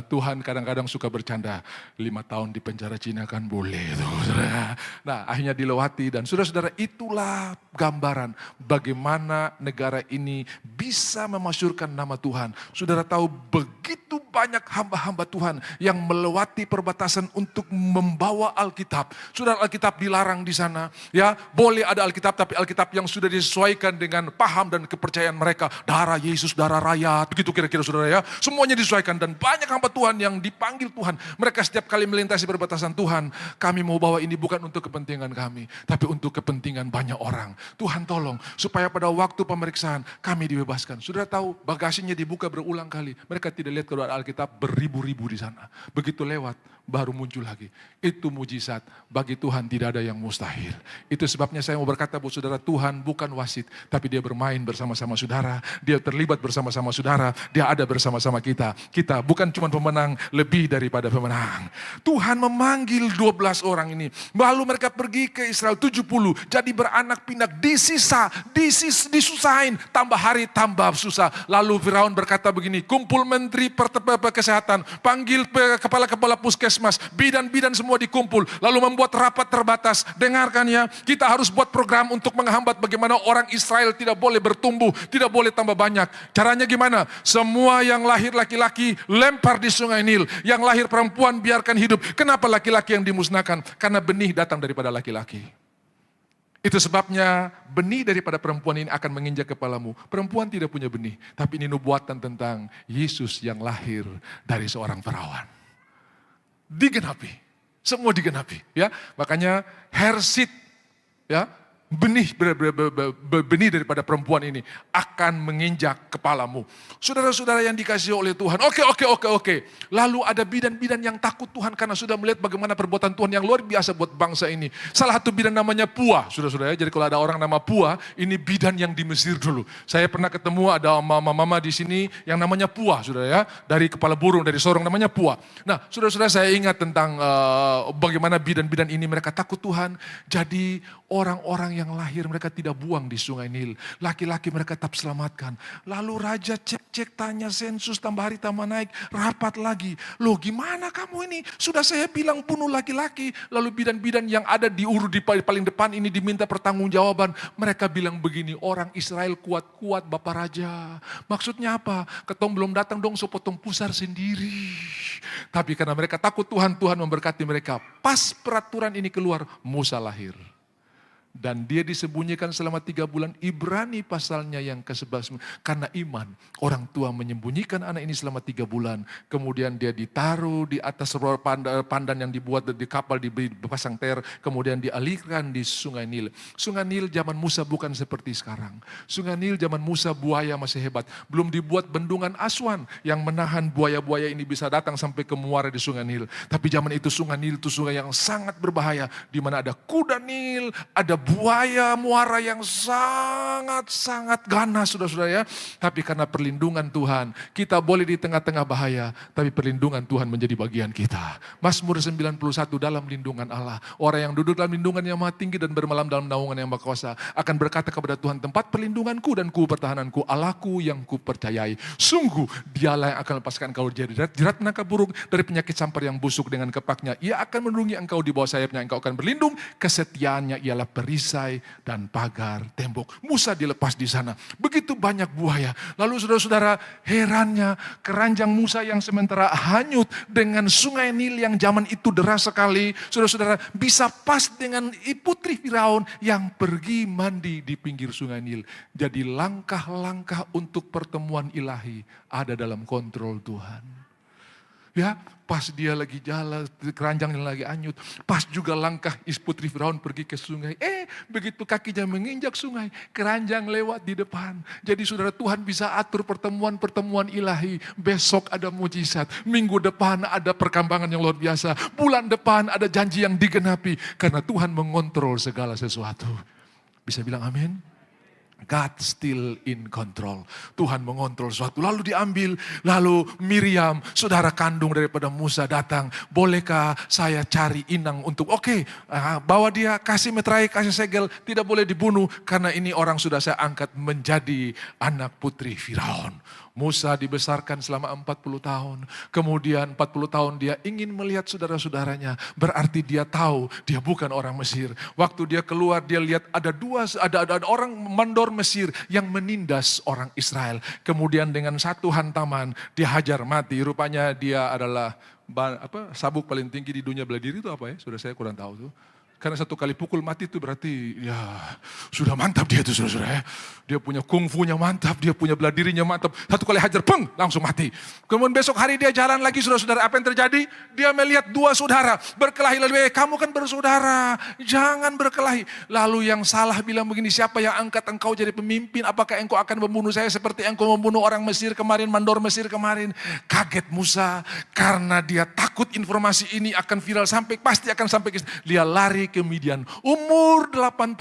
Tuhan kadang-kadang suka bercanda. 5 tahun di penjara Cina kan boleh, saudara. Nah akhirnya dilewati dan saudara-saudara itulah gambaran bagaimana negara ini bisa memasyurkan nama Tuhan. Saudara tahu begitu banyak hamba-hamba Tuhan yang melewati perbatasan untuk membawa Alkitab. Saudara, Alkitab dilarang di sana. Ya, boleh ada Alkitab, tapi Alkitab yang sudah disesuaikan dengan paham dan kepercayaan mereka. Darah Yesus, darah rakyat, begitu kira-kira saudara ya. Semuanya disesuaikan dan banyak hamba Tuhan yang dipanggil Tuhan. Mereka setiap kali melintasi perbatasan Tuhan, kami mau bawa ini bukan untuk kepentingan kami, tapi untuk kepentingan banyak orang. Tuhan tolong, supaya pada waktu pemeriksaan kami dibebaskan. Saudara tahu, bagasinya dibuka berulang kali. Mereka tidak lihat keluar Alkitab. Alkitab beribu-ribu di sana. Begitu lewat, baru muncul lagi. Itu mujizat. Bagi Tuhan tidak ada yang mustahil. Itu sebabnya saya mau berkata buat saudara, Tuhan bukan wasit, tapi dia bermain bersama-sama saudara. Dia terlibat bersama-sama saudara. Dia ada bersama-sama kita. Kita bukan cuma pemenang, lebih daripada pemenang. Tuhan memanggil 12 orang ini. Lalu mereka pergi ke Israel 70. Jadi beranak pinak, disusahin. Tambah hari tambah susah. Lalu Firaun berkata begini, kumpul menteri kesehatan, panggil kepala-kepala puskesmas, bidan-bidan semua dikumpul. Lalu membuat rapat terbatas. Dengarkan ya, kita harus buat program untuk menghambat bagaimana orang Israel tidak boleh bertumbuh, tidak boleh tambah banyak. Caranya gimana? Semua yang lahir laki-laki lempar di sungai Nil. Yang lahir perempuan biarkan hidup. Kenapa laki-laki yang dimusnahkan? Karena benih datang daripada laki-laki. Itu sebabnya benih daripada perempuan ini akan menginjak kepalamu. Perempuan tidak punya benih, tapi ini nubuatan tentang Yesus yang lahir dari seorang perawan. Digenapi, semua digenapi, ya. Makanya hair seed, ya, benih daripada perempuan ini akan menginjak kepalamu. Saudara-saudara yang dikasihi oleh Tuhan, oke. Lalu ada bidan-bidan yang takut Tuhan karena sudah melihat bagaimana perbuatan Tuhan yang luar biasa buat bangsa ini. Salah satu bidan namanya Pua, saudara-saudara. Jadi kalau ada orang nama Pua, ini bidan yang di Mesir dulu. Saya pernah ketemu ada mama-mama di sini yang namanya Pua, saudara ya. Dari kepala burung, dari sorong namanya Pua. Nah, saudara-saudara saya ingat tentang bagaimana bidan-bidan ini mereka takut Tuhan. Jadi orang-orang yang lahir mereka tidak buang di sungai Nil. Laki-laki mereka tetap selamatkan. Lalu raja cek tanya sensus, tambah hari tambah naik. Rapat lagi. Loh gimana kamu ini? Sudah saya bilang bunuh laki-laki. Lalu bidan-bidan yang ada di paling depan ini diminta pertanggungjawaban. Mereka bilang begini, orang Israel kuat-kuat Bapak Raja. Maksudnya apa? Ketong belum datang dong sepotong pusar sendiri. Tapi karena mereka takut Tuhan, Tuhan memberkati mereka. Pas peraturan ini keluar, Musa lahir. Dan dia disembunyikan selama 3 bulan. Ibrani pasalnya yang ke-11. Karena iman, orang tua menyembunyikan anak ini selama 3 bulan. Kemudian dia ditaruh di atas pandan yang dibuat di kapal, diberi pasang ter. Kemudian dialirkan di sungai Nil. Sungai Nil zaman Musa bukan seperti sekarang. Sungai Nil zaman Musa buaya masih hebat. Belum dibuat bendungan Aswan yang menahan buaya-buaya ini bisa datang sampai ke muara di sungai Nil. Tapi zaman itu sungai Nil itu sungai yang sangat berbahaya. Di mana ada kuda Nil, ada buaya muara yang sangat-sangat ganas, saudara-saudara ya. Tapi karena perlindungan Tuhan, kita boleh di tengah-tengah bahaya, tapi perlindungan Tuhan menjadi bagian kita. Mazmur 91, dalam lindungan Allah. Orang yang duduk dalam lindungan yang maha tinggi dan bermalam dalam naungan yang maha kuasa akan berkata kepada Tuhan, tempat perlindunganku dan pertahananku, Allahku yang kupercayai. Sungguh dialah yang akan lepaskan engkau dari jerat menangkap burung, dari penyakit sampar yang busuk dengan kepaknya. Ia akan melindungi engkau di bawah sayapnya, engkau akan berlindung. Kesetiaannya ialah perisai dan pagar tembok. Musa dilepas di sana. Begitu banyak buaya. Lalu saudara-saudara, herannya keranjang Musa yang sementara hanyut dengan sungai Nil yang zaman itu deras sekali. Saudara-saudara, bisa pas dengan putri Firaun yang pergi mandi di pinggir sungai Nil. Jadi langkah-langkah untuk pertemuan ilahi ada dalam kontrol Tuhan. Ya, pas dia lagi jalan, keranjangnya lagi anyut. Pas juga langkah putri Firaun pergi ke sungai. Begitu kakinya menginjak sungai, keranjang lewat di depan. Jadi saudara, Tuhan bisa atur pertemuan-pertemuan ilahi. Besok ada mujizat, minggu depan ada perkembangan yang luar biasa. Bulan depan ada janji yang digenapi. Karena Tuhan mengontrol segala sesuatu. Bisa bilang amin? God still in control. Tuhan mengontrol sesuatu. Lalu diambil. Lalu Miriam, saudara kandung daripada Musa datang. Bolehkah saya cari inang untuk, bawa dia, kasih meterai, kasih segel. Tidak boleh dibunuh. Karena ini orang sudah saya angkat menjadi anak putri Firaun. Musa dibesarkan selama 40 tahun. Kemudian 40 tahun dia ingin melihat saudara-saudaranya. Berarti dia tahu dia bukan orang Mesir. Waktu dia keluar dia lihat ada orang mandor Mesir yang menindas orang Israel. Kemudian dengan satu hantaman dia hajar mati. Rupanya dia adalah sabuk paling tinggi di dunia bela diri itu apa ya? Sudah saya kurang tahu tuh. Karena satu kali pukul mati itu berarti ya sudah mantap dia itu saudara ya. Dia punya kungfunya mantap, dia punya bela dirinya mantap. Satu kali hajar, peng, langsung mati. Kemudian besok hari dia jalan lagi saudara-saudara. Apa yang terjadi? Dia melihat dua saudara berkelahi. Lalu kamu kan bersaudara, jangan berkelahi. Lalu yang salah bilang begini, siapa yang angkat engkau jadi pemimpin? Apakah engkau akan membunuh saya seperti engkau membunuh orang Mesir kemarin, mandor Mesir kemarin? Kaget Musa karena dia takut informasi ini akan viral pasti akan sampai ke dia lari ke Midian. Umur 80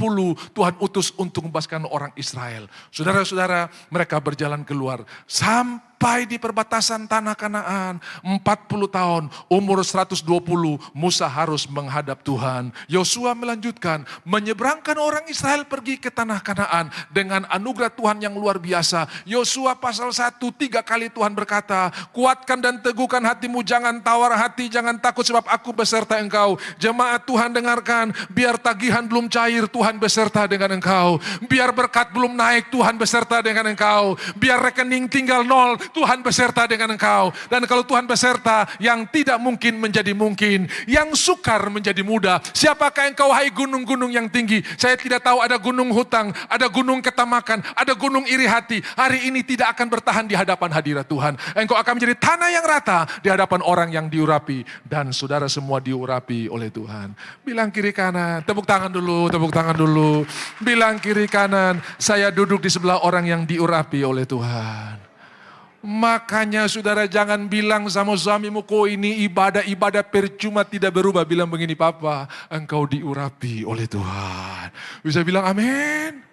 Tuhan utus untuk membebaskan orang Israel. Saudara-saudara, mereka berjalan keluar sampai di perbatasan tanah Kanaan. 40 tahun, umur 120 Musa harus menghadap Tuhan. Yosua melanjutkan menyeberangkan orang Israel pergi ke tanah Kanaan dengan anugerah Tuhan yang luar biasa. Yosua pasal 1, 3 kali Tuhan berkata, kuatkan dan teguhkan hatimu, jangan tawar hati, jangan takut sebab aku beserta engkau. Jemaat Tuhan dengarkan, biar tagihan belum cair, Tuhan beserta dengan engkau. Biar berkat belum naik, Tuhan beserta dengan engkau. Biar rekening tinggal 0, Tuhan beserta dengan engkau. Dan kalau Tuhan beserta, yang tidak mungkin menjadi mungkin. Yang sukar menjadi mudah. Siapakah engkau hai gunung-gunung yang tinggi? Saya tidak tahu, ada gunung hutang, ada gunung ketamakan, ada gunung iri hati. Hari ini tidak akan bertahan di hadapan hadirat Tuhan. Engkau akan menjadi tanah yang rata di hadapan orang yang diurapi. Dan saudara semua diurapi oleh Tuhan. Bilang kiri kanan, tepuk tangan dulu, tepuk tangan dulu. Bilang kiri kanan, saya duduk di sebelah orang yang diurapi oleh Tuhan. Makanya saudara jangan bilang sama suamimu, kok ini ibadah-ibadah percuma tidak berubah. Bilang begini, Papa, engkau diurapi oleh Tuhan. Bisa bilang amin.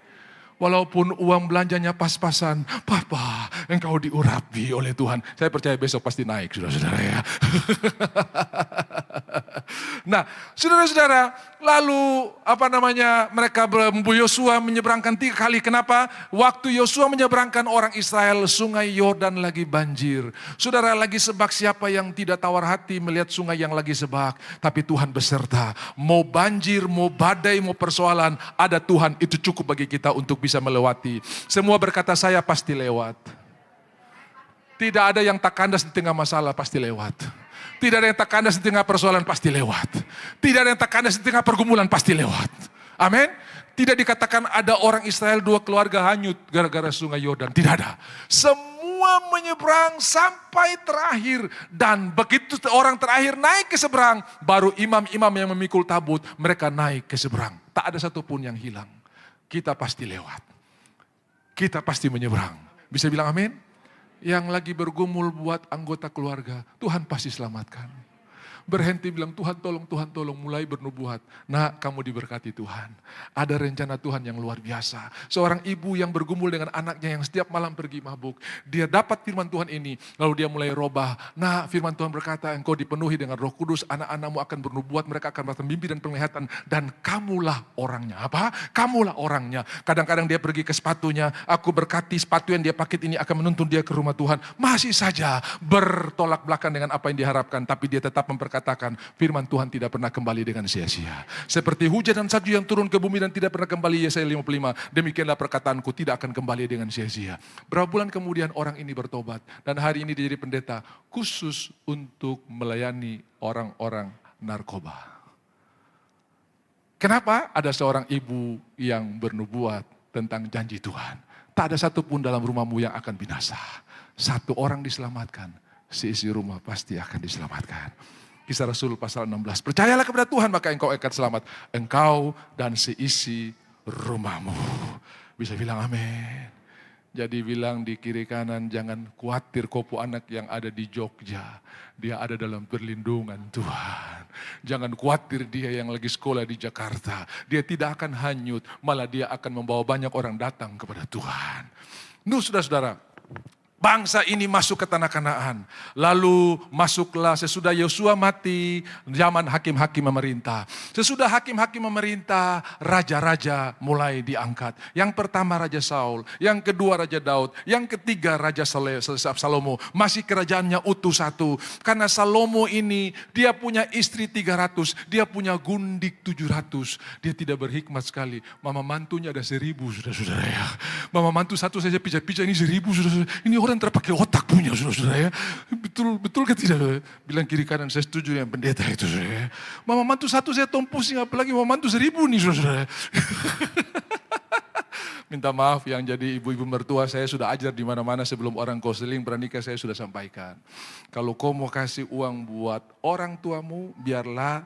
Walaupun uang belanjanya pas-pasan, Papa, engkau diurapi oleh Tuhan. Saya percaya besok pasti naik, saudara-saudara ya. Nah, saudara-saudara, lalu mereka Yosua menyeberangkan 3 kali. Kenapa? Waktu Yosua menyeberangkan orang Israel, sungai Yordan lagi banjir. Saudara, lagi sebak, siapa yang tidak tawar hati melihat sungai yang lagi sebak. Tapi Tuhan beserta. Mau banjir, mau badai, mau persoalan, ada Tuhan, itu cukup bagi kita untuk bisa melewati. Semua berkata saya pasti lewat. Tidak ada yang tak kandas di tengah masalah, pasti lewat. Tidak ada yang tak kandas di tengah persoalan, pasti lewat. Tidak ada yang tak kandas di tengah pergumulan, pasti lewat. Amin. Tidak dikatakan ada orang Israel 2 keluarga hanyut gara-gara sungai Yordan. Tidak ada. Semua menyeberang sampai terakhir. Dan begitu orang terakhir naik ke seberang, baru imam-imam yang memikul tabut, mereka naik ke seberang. Tak ada satupun yang hilang. Kita pasti lewat. Kita pasti menyeberang. Bisa bilang amin? Yang lagi bergumul buat anggota keluarga, Tuhan pasti selamatkan. Berhenti bilang, Tuhan tolong, mulai bernubuat. Nah, kamu diberkati Tuhan. Ada rencana Tuhan yang luar biasa. Seorang ibu yang bergumul dengan anaknya yang setiap malam pergi mabuk. Dia dapat firman Tuhan ini, lalu dia mulai robah. Nah, firman Tuhan berkata, engkau dipenuhi dengan Roh Kudus, anak-anakmu akan bernubuat, mereka akan merasakan mimpi dan penglihatan. Dan kamulah orangnya. Apa? Kamulah orangnya. Kadang-kadang dia pergi ke sepatunya, aku berkati sepatu yang dia pakai ini akan menuntun dia ke rumah Tuhan. Masih saja bertolak belakang dengan apa yang diharapkan, tapi dia tetap katakan firman Tuhan tidak pernah kembali dengan sia-sia. Seperti hujan dan salju yang turun ke bumi dan tidak pernah kembali, Yesaya 55. Demikianlah perkataanku tidak akan kembali dengan sia-sia. Berapa bulan kemudian orang ini bertobat. Dan hari ini dia jadi pendeta khusus untuk melayani orang-orang narkoba. Kenapa? Ada seorang ibu yang bernubuat tentang janji Tuhan. Tak ada satupun dalam rumahmu yang akan binasa. Satu orang diselamatkan, seisi rumah pasti akan diselamatkan. Kisah Rasul pasal 16. Percayalah kepada Tuhan maka engkau akan selamat. Engkau dan seisi rumahmu. Bisa bilang amin. Jadi bilang di kiri kanan, jangan khawatir kopo anak yang ada di Jogja. Dia ada dalam perlindungan Tuhan. Jangan khawatir dia yang lagi sekolah di Jakarta. Dia tidak akan hanyut. Malah dia akan membawa banyak orang datang kepada Tuhan. Nuh, saudara-saudara. Bangsa ini masuk ke tanah Kanaan. Lalu masuklah sesudah Yosua mati, zaman hakim-hakim memerintah. Sesudah hakim-hakim memerintah, raja-raja mulai diangkat. Yang pertama Raja Saul, yang kedua Raja Daud, yang ketiga Raja Salomo. Masih kerajaannya utuh satu. Karena Salomo ini, dia punya istri 300, dia punya gundik 700. Dia tidak berhikmat sekali. Mama mantunya ada 1000, saudara-saudara ya. Mama mantu satu saja pijat-pijat ini 1000, saudara-saudara. Ini orang terpakai otak punya, saudara-saudara ya. betul ke tidak? Bilang kiri kanan, saya setuju yang pendeta itu. Saudara. Mama mantu satu saya tong pusing, apalagi mama mantu 1000 nih saudara. Minta maaf yang jadi ibu-ibu mertua, saya sudah ajar di mana-mana sebelum orang konseling bernikah saya sudah sampaikan. Kalau kau mau kasih uang buat orang tuamu, biarlah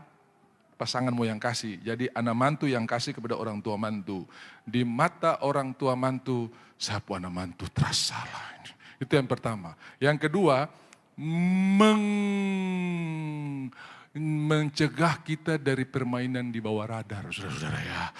pasanganmu yang kasih. Jadi anak mantu yang kasih kepada orang tua mantu. Di mata orang tua mantu, siapa anak mantu terasa salah. Itu yang pertama. Yang kedua, mencegah kita dari permainan di bawah radar, saudara-saudara ya.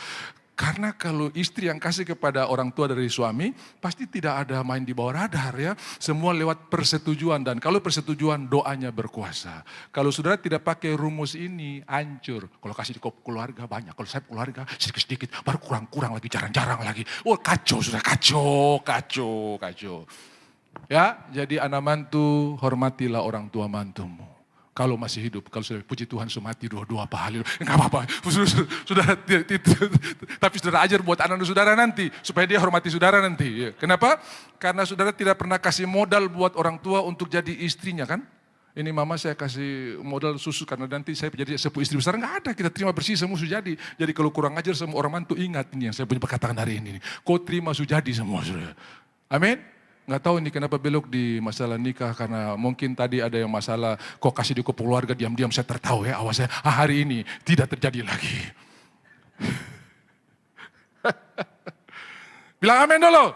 Karena kalau istri yang kasih kepada orang tua dari suami, pasti tidak ada main di bawah radar ya. Semua lewat persetujuan, dan kalau persetujuan doanya berkuasa. Kalau saudara tidak pakai rumus ini, hancur. Kalau kasih di keluarga banyak, kalau saya keluarga sedikit-sedikit, baru kurang-kurang lagi, jarang-jarang lagi. Oh kacau saudara, kacau. Ya, jadi anak mantu, hormatilah orang tua mantumu. Kalau masih hidup, kalau sudah puji Tuhan sudah mati dua-dua apa halil, enggak apa-apa. Saudara, tapi saudara ajar buat anak saudara nanti, supaya dia hormati saudara nanti. Kenapa? Karena saudara tidak pernah kasih modal buat orang tua untuk jadi istrinya kan? Ini mama saya kasih modal susu karena nanti saya jadi sepupu istri besar. Enggak ada, kita terima bersih semua sudah jadi. Jadi kalau kurang ajar semua orang mantu, ingat ini yang saya punya perkataan hari ini. Kau terima sudah jadi semua saudara. Amin. Nggak tahu ini kenapa belok di masalah nikah, karena mungkin tadi ada yang masalah kok kasih di keluarga diam-diam, saya tertahu ya, awas ya, hari ini tidak terjadi lagi. Bilang amin dulu.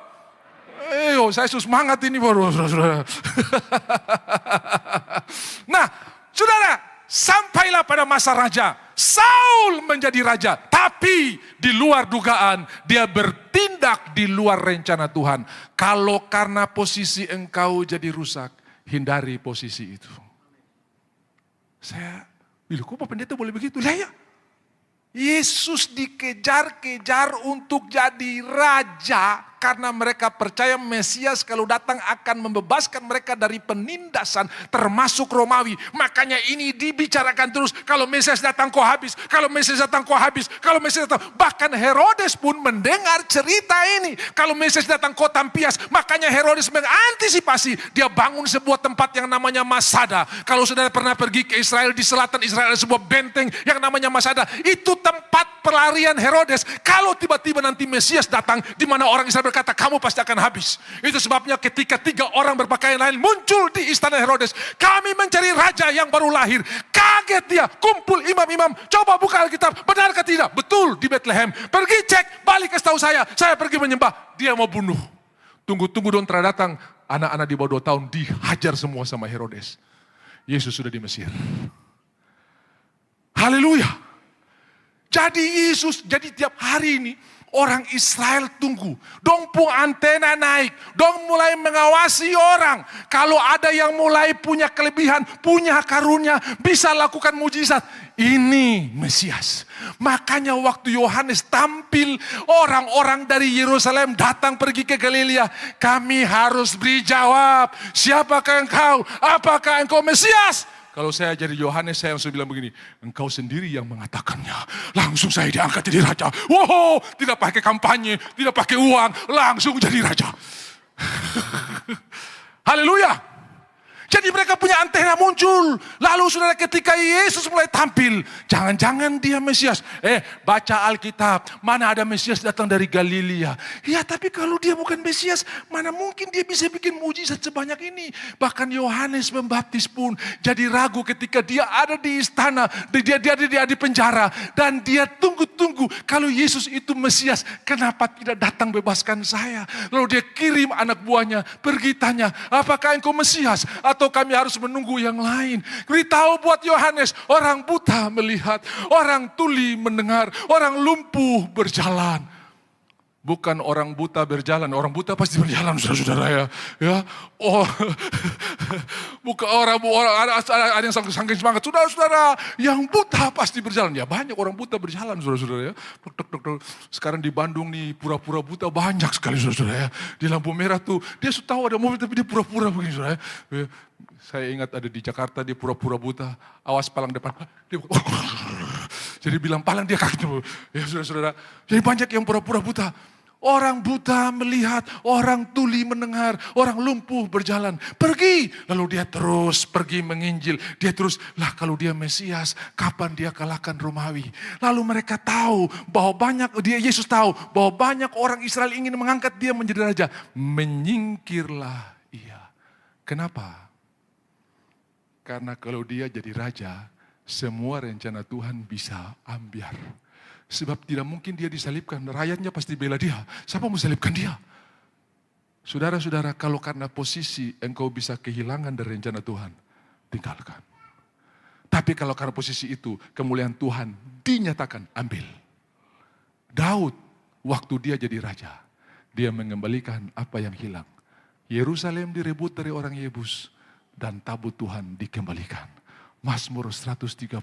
Saya semangat ini baru saudara. Nah, saudara, sampailah pada masa raja. Saul menjadi raja, tapi di luar dugaan dia bertindak di luar rencana Tuhan. Kalau karena posisi engkau jadi rusak, hindari posisi itu. Saya bilang, kok Pak Pendeta boleh begitu? Lah ya, Yesus dikejar-kejar untuk jadi raja karena mereka percaya Mesias kalau datang akan membebaskan mereka dari penindasan termasuk Romawi. Makanya ini dibicarakan terus, kalau Mesias datang kau habis, kalau Mesias datang kau habis, kalau Mesias datang. Bahkan Herodes pun mendengar cerita ini. Kalau Mesias datang kau tampias, makanya Herodes mengantisipasi. Dia bangun sebuah tempat yang namanya Masada. Kalau saudara pernah pergi ke Israel, di selatan Israel ada sebuah benteng yang namanya Masada. Itu tempat pelarian Herodes. Kalau tiba-tiba nanti Mesias datang, di mana orang Israel berkata, kamu pasti akan habis. Itu sebabnya ketika 3 orang berpakaian lain muncul di istana Herodes. Kami mencari raja yang baru lahir. Kaget dia, kumpul imam-imam. Coba buka Alkitab, benarkah tidak? Betul, di Bethlehem. Pergi cek, balik kasih tahu saya pergi menyembah. Dia mau bunuh. Tunggu-tunggu dong datang. Anak-anak di bawah 2 tahun dihajar semua sama Herodes. Yesus sudah di Mesir. Haleluya. Jadi Yesus, jadi tiap hari ini orang Israel tunggu. Dong pun antena naik. Dong mulai mengawasi orang. Kalau ada yang mulai punya kelebihan, punya karunia, bisa lakukan mujizat. Ini Mesias. Makanya waktu Yohanes tampil, orang-orang dari Yerusalem datang pergi ke Galilea. Kami harus beri jawab. Siapakah engkau? Apakah engkau Mesias? Kalau saya jadi Yohanes, saya langsung bilang begini, engkau sendiri yang mengatakannya. Langsung saya diangkat jadi raja. Wow, tidak pakai kampanye, tidak pakai uang, langsung jadi raja. Haleluya. Jadi mereka punya antena muncul. Lalu saudara, ketika Yesus mulai tampil, jangan-jangan dia Mesias. Baca Alkitab, mana ada Mesias datang dari Galilea. Ya tapi kalau dia bukan Mesias, mana mungkin dia bisa bikin mujizat sebanyak ini. Bahkan Yohanes Pembaptis pun jadi ragu ketika dia ada di istana. Dia di penjara. Dan dia tunggu-tunggu, kalau Yesus itu Mesias, kenapa tidak datang bebaskan saya? Lalu dia kirim anak buahnya, pergi tanya, apakah engkau Mesias? Atau kami harus menunggu yang lain. Beritahu buat Yohanes, orang buta melihat, orang tuli mendengar, orang lumpuh berjalan. Bukan orang buta berjalan, orang buta pasti berjalan, saudara-saudara ya. Oh, bukan orang ada yang saking semangat, saudara-saudara, yang buta pasti berjalan. Ya banyak orang buta berjalan, saudara-saudara ya. Sekarang di Bandung nih pura-pura buta banyak sekali, saudara-saudara ya. Di lampu merah tuh dia sudah tahu ada mobil tapi dia pura-pura begini, saudara ya. Saya ingat ada di Jakarta dia pura-pura buta, awas palang depan. Jadi bilang palang dia kaget. Ya saudara-saudara, jadi banyak yang pura-pura buta. Orang buta melihat, orang tuli mendengar, orang lumpuh berjalan. Pergi, lalu dia terus pergi menginjil. Dia terus, lah kalau dia Mesias, kapan dia kalahkan Romawi? Lalu mereka tahu bahwa Yesus tahu bahwa banyak orang Israel ingin mengangkat dia menjadi raja. Menyingkirlah ia. Kenapa? Karena kalau dia jadi raja, semua rencana Tuhan bisa ambiar. Sebab tidak mungkin dia disalibkan, rakyatnya pasti bela dia. Siapa mau salibkan dia? Saudara-saudara, kalau karena posisi engkau bisa kehilangan dari rencana Tuhan, tinggalkan. Tapi kalau karena posisi itu, kemuliaan Tuhan dinyatakan, ambil. Daud, waktu dia jadi raja, dia mengembalikan apa yang hilang. Yerusalem direbut dari orang Yebus, dan tabut Tuhan dikembalikan. Mazmur 132,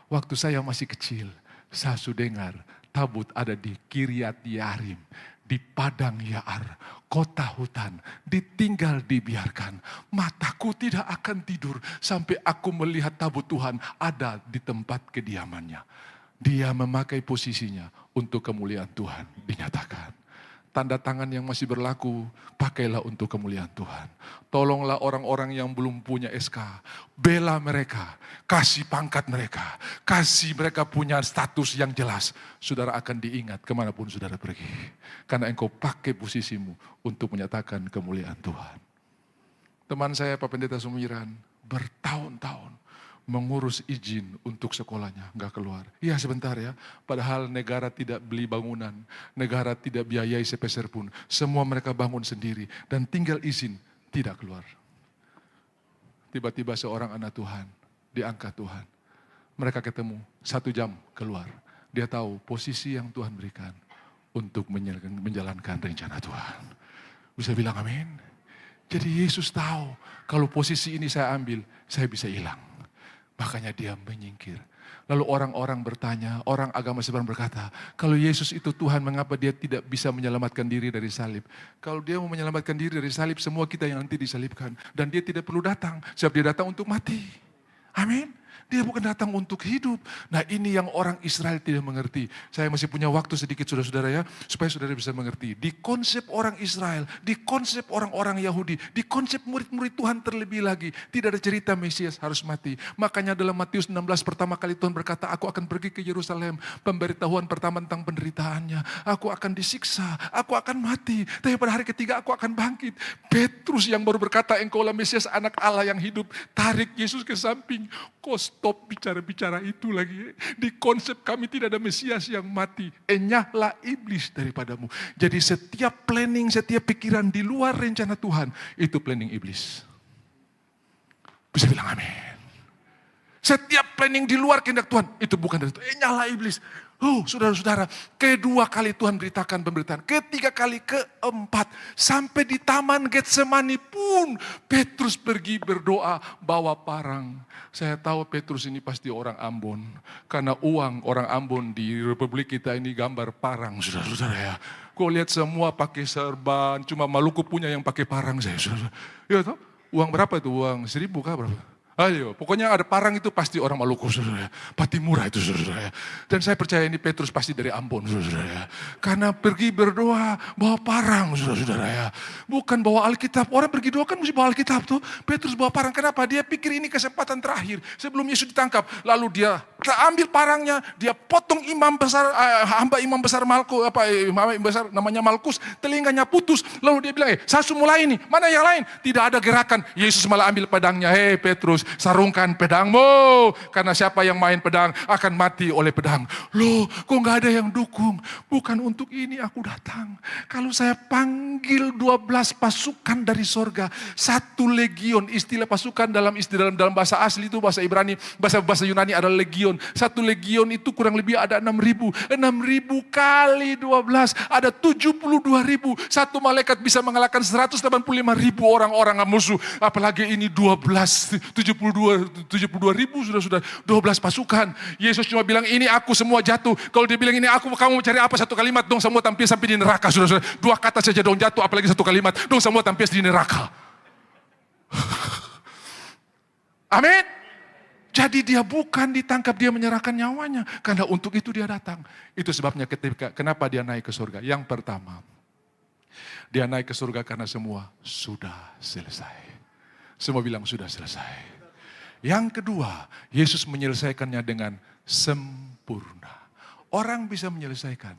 waktu saya masih kecil, saya sudah dengar tabut ada di Kiryat Yarim, di padang Yaar, kota hutan, ditinggal dibiarkan. Mataku tidak akan tidur sampai aku melihat tabut Tuhan ada di tempat kediamannya. Dia memakai posisinya untuk kemuliaan Tuhan dinyatakan. Tanda tangan yang masih berlaku, pakailah untuk kemuliaan Tuhan. Tolonglah orang-orang yang belum punya SK. Bela mereka, kasih pangkat mereka, kasih mereka punya status yang jelas. Saudara akan diingat kemanapun saudara pergi. Karena engkau pakai posisimu untuk menyatakan kemuliaan Tuhan. Teman saya Pak Pendeta Sumiran bertahun-tahun mengurus izin untuk sekolahnya, nggak keluar. Iya sebentar ya, padahal negara tidak beli bangunan, negara tidak biayai sepeser pun. Semua mereka bangun sendiri dan tinggal izin, tidak keluar. Tiba-tiba seorang anak Tuhan, diangkat Tuhan. Mereka ketemu, 1 jam keluar. Dia tahu posisi yang Tuhan berikan untuk menjalankan rencana Tuhan. Bisa bilang amin? Jadi Yesus tahu, kalau posisi ini saya ambil, saya bisa hilang. Makanya dia menyingkir. Lalu orang-orang bertanya, orang agama seberang berkata, kalau Yesus itu Tuhan, mengapa dia tidak bisa menyelamatkan diri dari salib? Kalau dia mau menyelamatkan diri dari salib, semua kita yang nanti disalibkan. Dan dia tidak perlu datang, sebab dia datang untuk mati. Amin. Dia bukan datang untuk hidup. Nah ini yang orang Israel tidak mengerti. Saya masih punya waktu sedikit saudara-saudara ya. Supaya saudara bisa mengerti. Di konsep orang Israel, di konsep orang-orang Yahudi, di konsep murid-murid Tuhan terlebih lagi. Tidak ada cerita Mesias harus mati. Makanya dalam Matius 16 pertama kali Tuhan berkata, aku akan pergi ke Yerusalem. Pemberitahuan pertama tentang penderitaannya. Aku akan disiksa, aku akan mati. Tapi pada hari ketiga aku akan bangkit. Petrus yang baru berkata, engkaulah Mesias anak Allah yang hidup. Tarik Yesus ke samping. Kau stop bicara-bicara itu lagi. Di konsep kami tidak ada Mesias yang mati. Enyahlah iblis daripadamu. Jadi setiap planning, setiap pikiran di luar rencana Tuhan, itu planning iblis. Bisa bilang amin. Setiap planning di luar kehendak Tuhan, itu bukan dari Tuhan. Enyahlah iblis. Saudara-saudara, kedua kali Tuhan beritakan pemberitaan. Ketiga kali, keempat. Sampai di taman Getsemani pun Petrus pergi berdoa bawa parang. Saya tahu Petrus ini pasti orang Ambon. Karena uang orang Ambon di Republik kita ini gambar parang, saudara-saudara ya. Kau lihat semua pakai serban, cuma Maluku punya yang pakai parang saya. Saudara. Ya tahu, uang berapa itu? Uang 1.000 kah berapa? Ayo, pokoknya ada parang itu pasti orang Maluku, saudara. Pati murah itu, saudara. Dan saya percaya ini Petrus pasti dari Ambon, saudara. Karena pergi berdoa bawa parang, saudara. Ya. Bukan bawa Alkitab. Orang pergi doa kan mesti bawa Alkitab tuh. Petrus bawa parang. Kenapa? Dia pikir ini kesempatan terakhir sebelum Yesus ditangkap. Lalu dia ambil parangnya, dia potong hamba imam besar namanya Malkus, telinganya putus. Lalu dia bilang, saya mulai ini. Mana yang lain? Tidak ada gerakan. Yesus malah ambil pedangnya. Hei Petrus, sarungkan pedangmu. Karena siapa yang main pedang akan mati oleh pedang. Loh, kok gak ada yang dukung? Bukan untuk ini aku datang. Kalau saya panggil 12 pasukan dari sorga, 1 legion, istilah pasukan dalam bahasa asli itu bahasa Ibrani, bahasa Yunani adalah legion. 1 legion itu kurang lebih ada 6.000. 6.000 kali 12 ada 72.000. 1 malaikat bisa mengalahkan 185.000 orang-orang musuh. Apalagi ini 72.000 sudah 12 pasukan. Yesus cuma bilang ini aku, semua jatuh. Kalau dia bilang ini aku, kamu mau cari apa? 1 kalimat dong, semua tampil sampai di neraka. Sudah 2 kata saja dong jatuh, apalagi 1 kalimat dong, semua tampil di neraka. Amin. Jadi dia bukan ditangkap, dia menyerahkan nyawanya. Karena untuk itu dia datang. Itu sebabnya kenapa dia naik ke surga. Yang pertama, dia naik ke surga karena semua sudah selesai. Semua bilang sudah selesai. Yang kedua, Yesus menyelesaikannya dengan sempurna. Orang bisa menyelesaikan,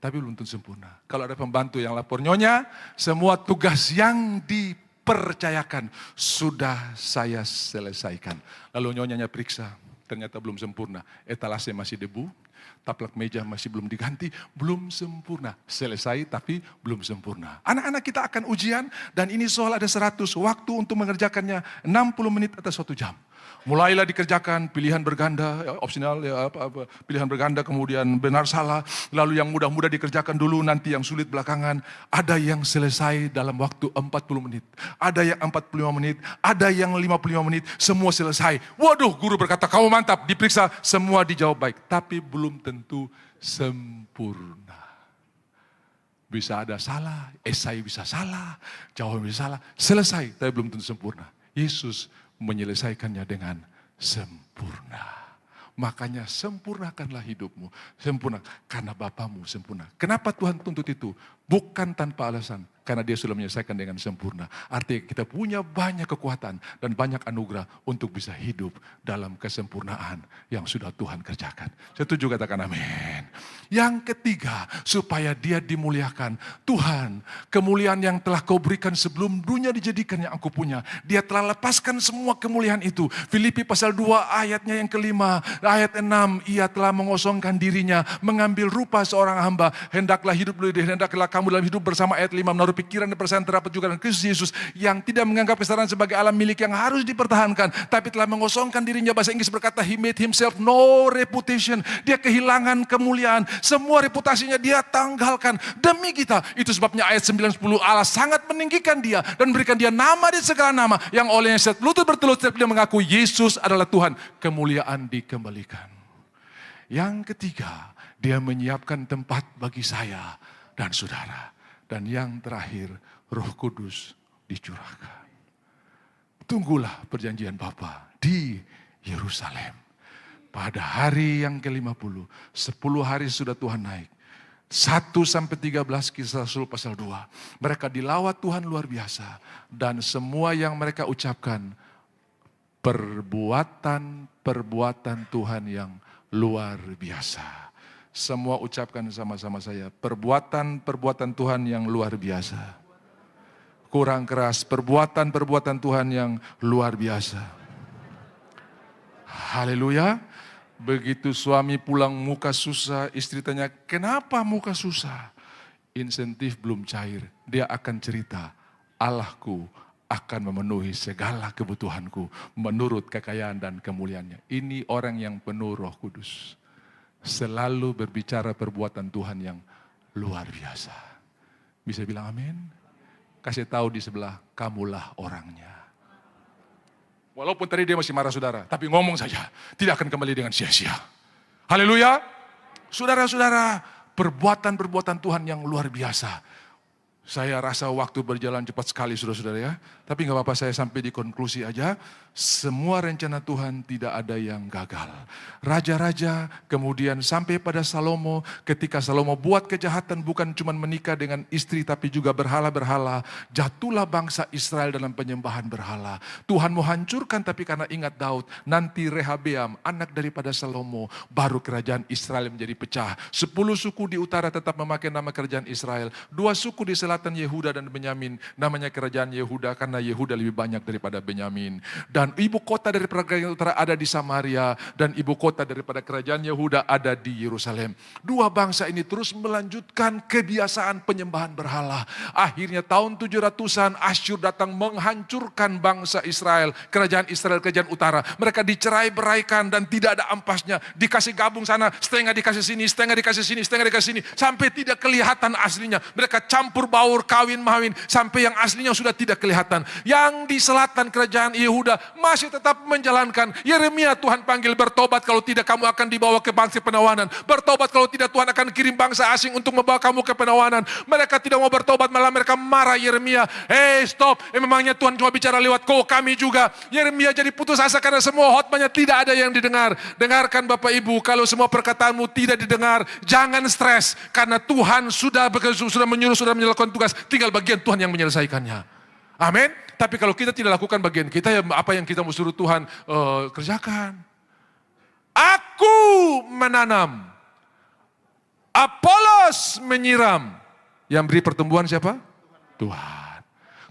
tapi belum tentu sempurna. Kalau ada pembantu yang lapor, nyonya, semua tugas yang dipercayakan sudah saya selesaikan. Lalu nyonyanya periksa, ternyata belum sempurna. Etalase masih debu, taplak meja masih belum diganti, belum sempurna. Selesai tapi belum sempurna. Anak-anak kita akan ujian dan ini soal ada 100, waktu untuk mengerjakannya 60 menit atau 1 jam. Mulailah dikerjakan pilihan berganda, opsional, pilihan berganda, kemudian benar salah. Lalu yang mudah-mudah dikerjakan dulu, nanti yang sulit belakangan. Ada yang selesai dalam waktu 40 menit. Ada yang 45 menit, ada yang 55 menit, semua selesai. Waduh, guru berkata, kamu mantap, diperiksa, semua dijawab baik. Tapi belum tentu sempurna. Bisa ada salah, esai bisa salah, jawaban bisa salah, selesai, tapi belum tentu sempurna. Yesus menyelesaikannya dengan sempurna. Makanya sempurnakanlah hidupmu. Sempurna, karena Bapamu sempurna. Kenapa Tuhan tuntut itu? Bukan tanpa alasan. Karena dia sudah menyelesaikan dengan sempurna. Artinya kita punya banyak kekuatan dan banyak anugerah untuk bisa hidup dalam kesempurnaan yang sudah Tuhan kerjakan. Setuju, katakan amin. Yang ketiga, supaya dia dimuliakan. Tuhan, kemuliaan yang telah kau berikan sebelum dunia dijadikan yang aku punya. Dia telah lepaskan semua kemuliaan itu. Filipi pasal 2 ayatnya yang kelima, ayat 6, ia telah mengosongkan dirinya, mengambil rupa seorang hamba. Hendaklah kamu dalam hidup bersama, ayat 5, menaruh pikiran dan perasaan terdapat juga dalam Kristus Yesus, yang tidak menganggap kesetaraan sebagai alam milik yang harus dipertahankan, tapi telah mengosongkan dirinya. Bahasa Inggris berkata, he made himself no reputation. Dia kehilangan kemuliaan, semua reputasinya dia tanggalkan demi kita. Itu sebabnya ayat 9-10, Allah sangat meninggikan dia dan berikan dia nama di segala nama, yang olehnya setiap lutut bertelut, setiap dia mengaku Yesus adalah Tuhan, kemuliaan dikembalikan. Yang ketiga, dia menyiapkan tempat bagi saya dan saudara. Dan yang terakhir, Roh Kudus dicurahkan. Tunggulah perjanjian Bapa di Yerusalem. Pada hari yang ke-50, 10 hari sudah Tuhan naik. 1-13 Kisah Rasul pasal 2. Mereka dilawat Tuhan luar biasa. Dan semua yang mereka ucapkan, perbuatan Tuhan yang luar biasa. Semua ucapkan sama-sama saya, perbuatan Tuhan yang luar biasa. Kurang keras, perbuatan Tuhan yang luar biasa. Haleluya. Begitu suami pulang muka susah, istri tanya, kenapa muka susah? Insentif belum cair, dia akan cerita, Allahku akan memenuhi segala kebutuhanku menurut kekayaan dan kemuliaannya. Ini orang yang penuh Roh Kudus. Selalu berbicara perbuatan Tuhan yang luar biasa. Bisa bilang amin? Kasih tahu di sebelah, kamulah orangnya. Walaupun tadi dia masih marah saudara, tapi ngomong saja, tidak akan kembali dengan sia-sia. Haleluya. Saudara-saudara, perbuatan Tuhan yang luar biasa. Saya rasa waktu berjalan cepat sekali saudara-saudara ya. Tapi gak apa-apa, saya sampai di konklusi aja. Semua rencana Tuhan tidak ada yang gagal. Raja-raja kemudian sampai pada Salomo. Ketika Salomo buat kejahatan, bukan cuma menikah dengan istri tapi juga berhala-berhala. Jatuhlah bangsa Israel dalam penyembahan berhala. Tuhan mau hancurkan, tapi karena ingat Daud, nanti Rehabeam anak daripada Salomo, baru kerajaan Israel menjadi pecah. 10 suku di utara tetap memakai nama kerajaan Israel. 2 suku di selatan, Yehuda dan Benyamin, namanya kerajaan Yehuda karena Yehuda lebih banyak daripada Benyamin. Dan ibu kota daripada kerajaan utara ada di Samaria, dan ibu kota daripada kerajaan Yehuda ada di Yerusalem. 2 bangsa ini terus melanjutkan kebiasaan penyembahan berhala. Akhirnya tahun 700-an Asyur datang menghancurkan bangsa Israel, kerajaan kerajaan utara. Mereka dicerai-beraikan dan tidak ada ampasnya. Dikasih gabung sana, setengah dikasih sini, setengah dikasih sini, setengah dikasih sini, sampai tidak kelihatan aslinya. Mereka campur baur, kawin-mawin, sampai yang aslinya sudah tidak kelihatan. Yang di selatan kerajaan Yehuda masih tetap menjalankan. Yeremia Tuhan panggil bertobat, kalau tidak kamu akan dibawa ke bangsa penawanan. Bertobat, kalau tidak Tuhan akan kirim bangsa asing untuk membawa kamu ke penawanan. Mereka tidak mau bertobat, malah mereka marah Yeremia. Stop, memangnya Tuhan cuma bicara lewat kami juga. Yeremia jadi putus asa karena semua khotbahnya tidak ada yang didengar. Dengarkan Bapak Ibu, kalau semua perkataanmu tidak didengar, jangan stres. Karena Tuhan sudah menyuruh, sudah menjalankan tugas, tinggal bagian Tuhan yang menyelesaikannya. Amin. Tapi kalau kita tidak lakukan bagian kita, ya apa yang kita mau suruh Tuhan kerjakan. Aku menanam, Apolos menyiram. Yang beri pertumbuhan siapa? Tuhan.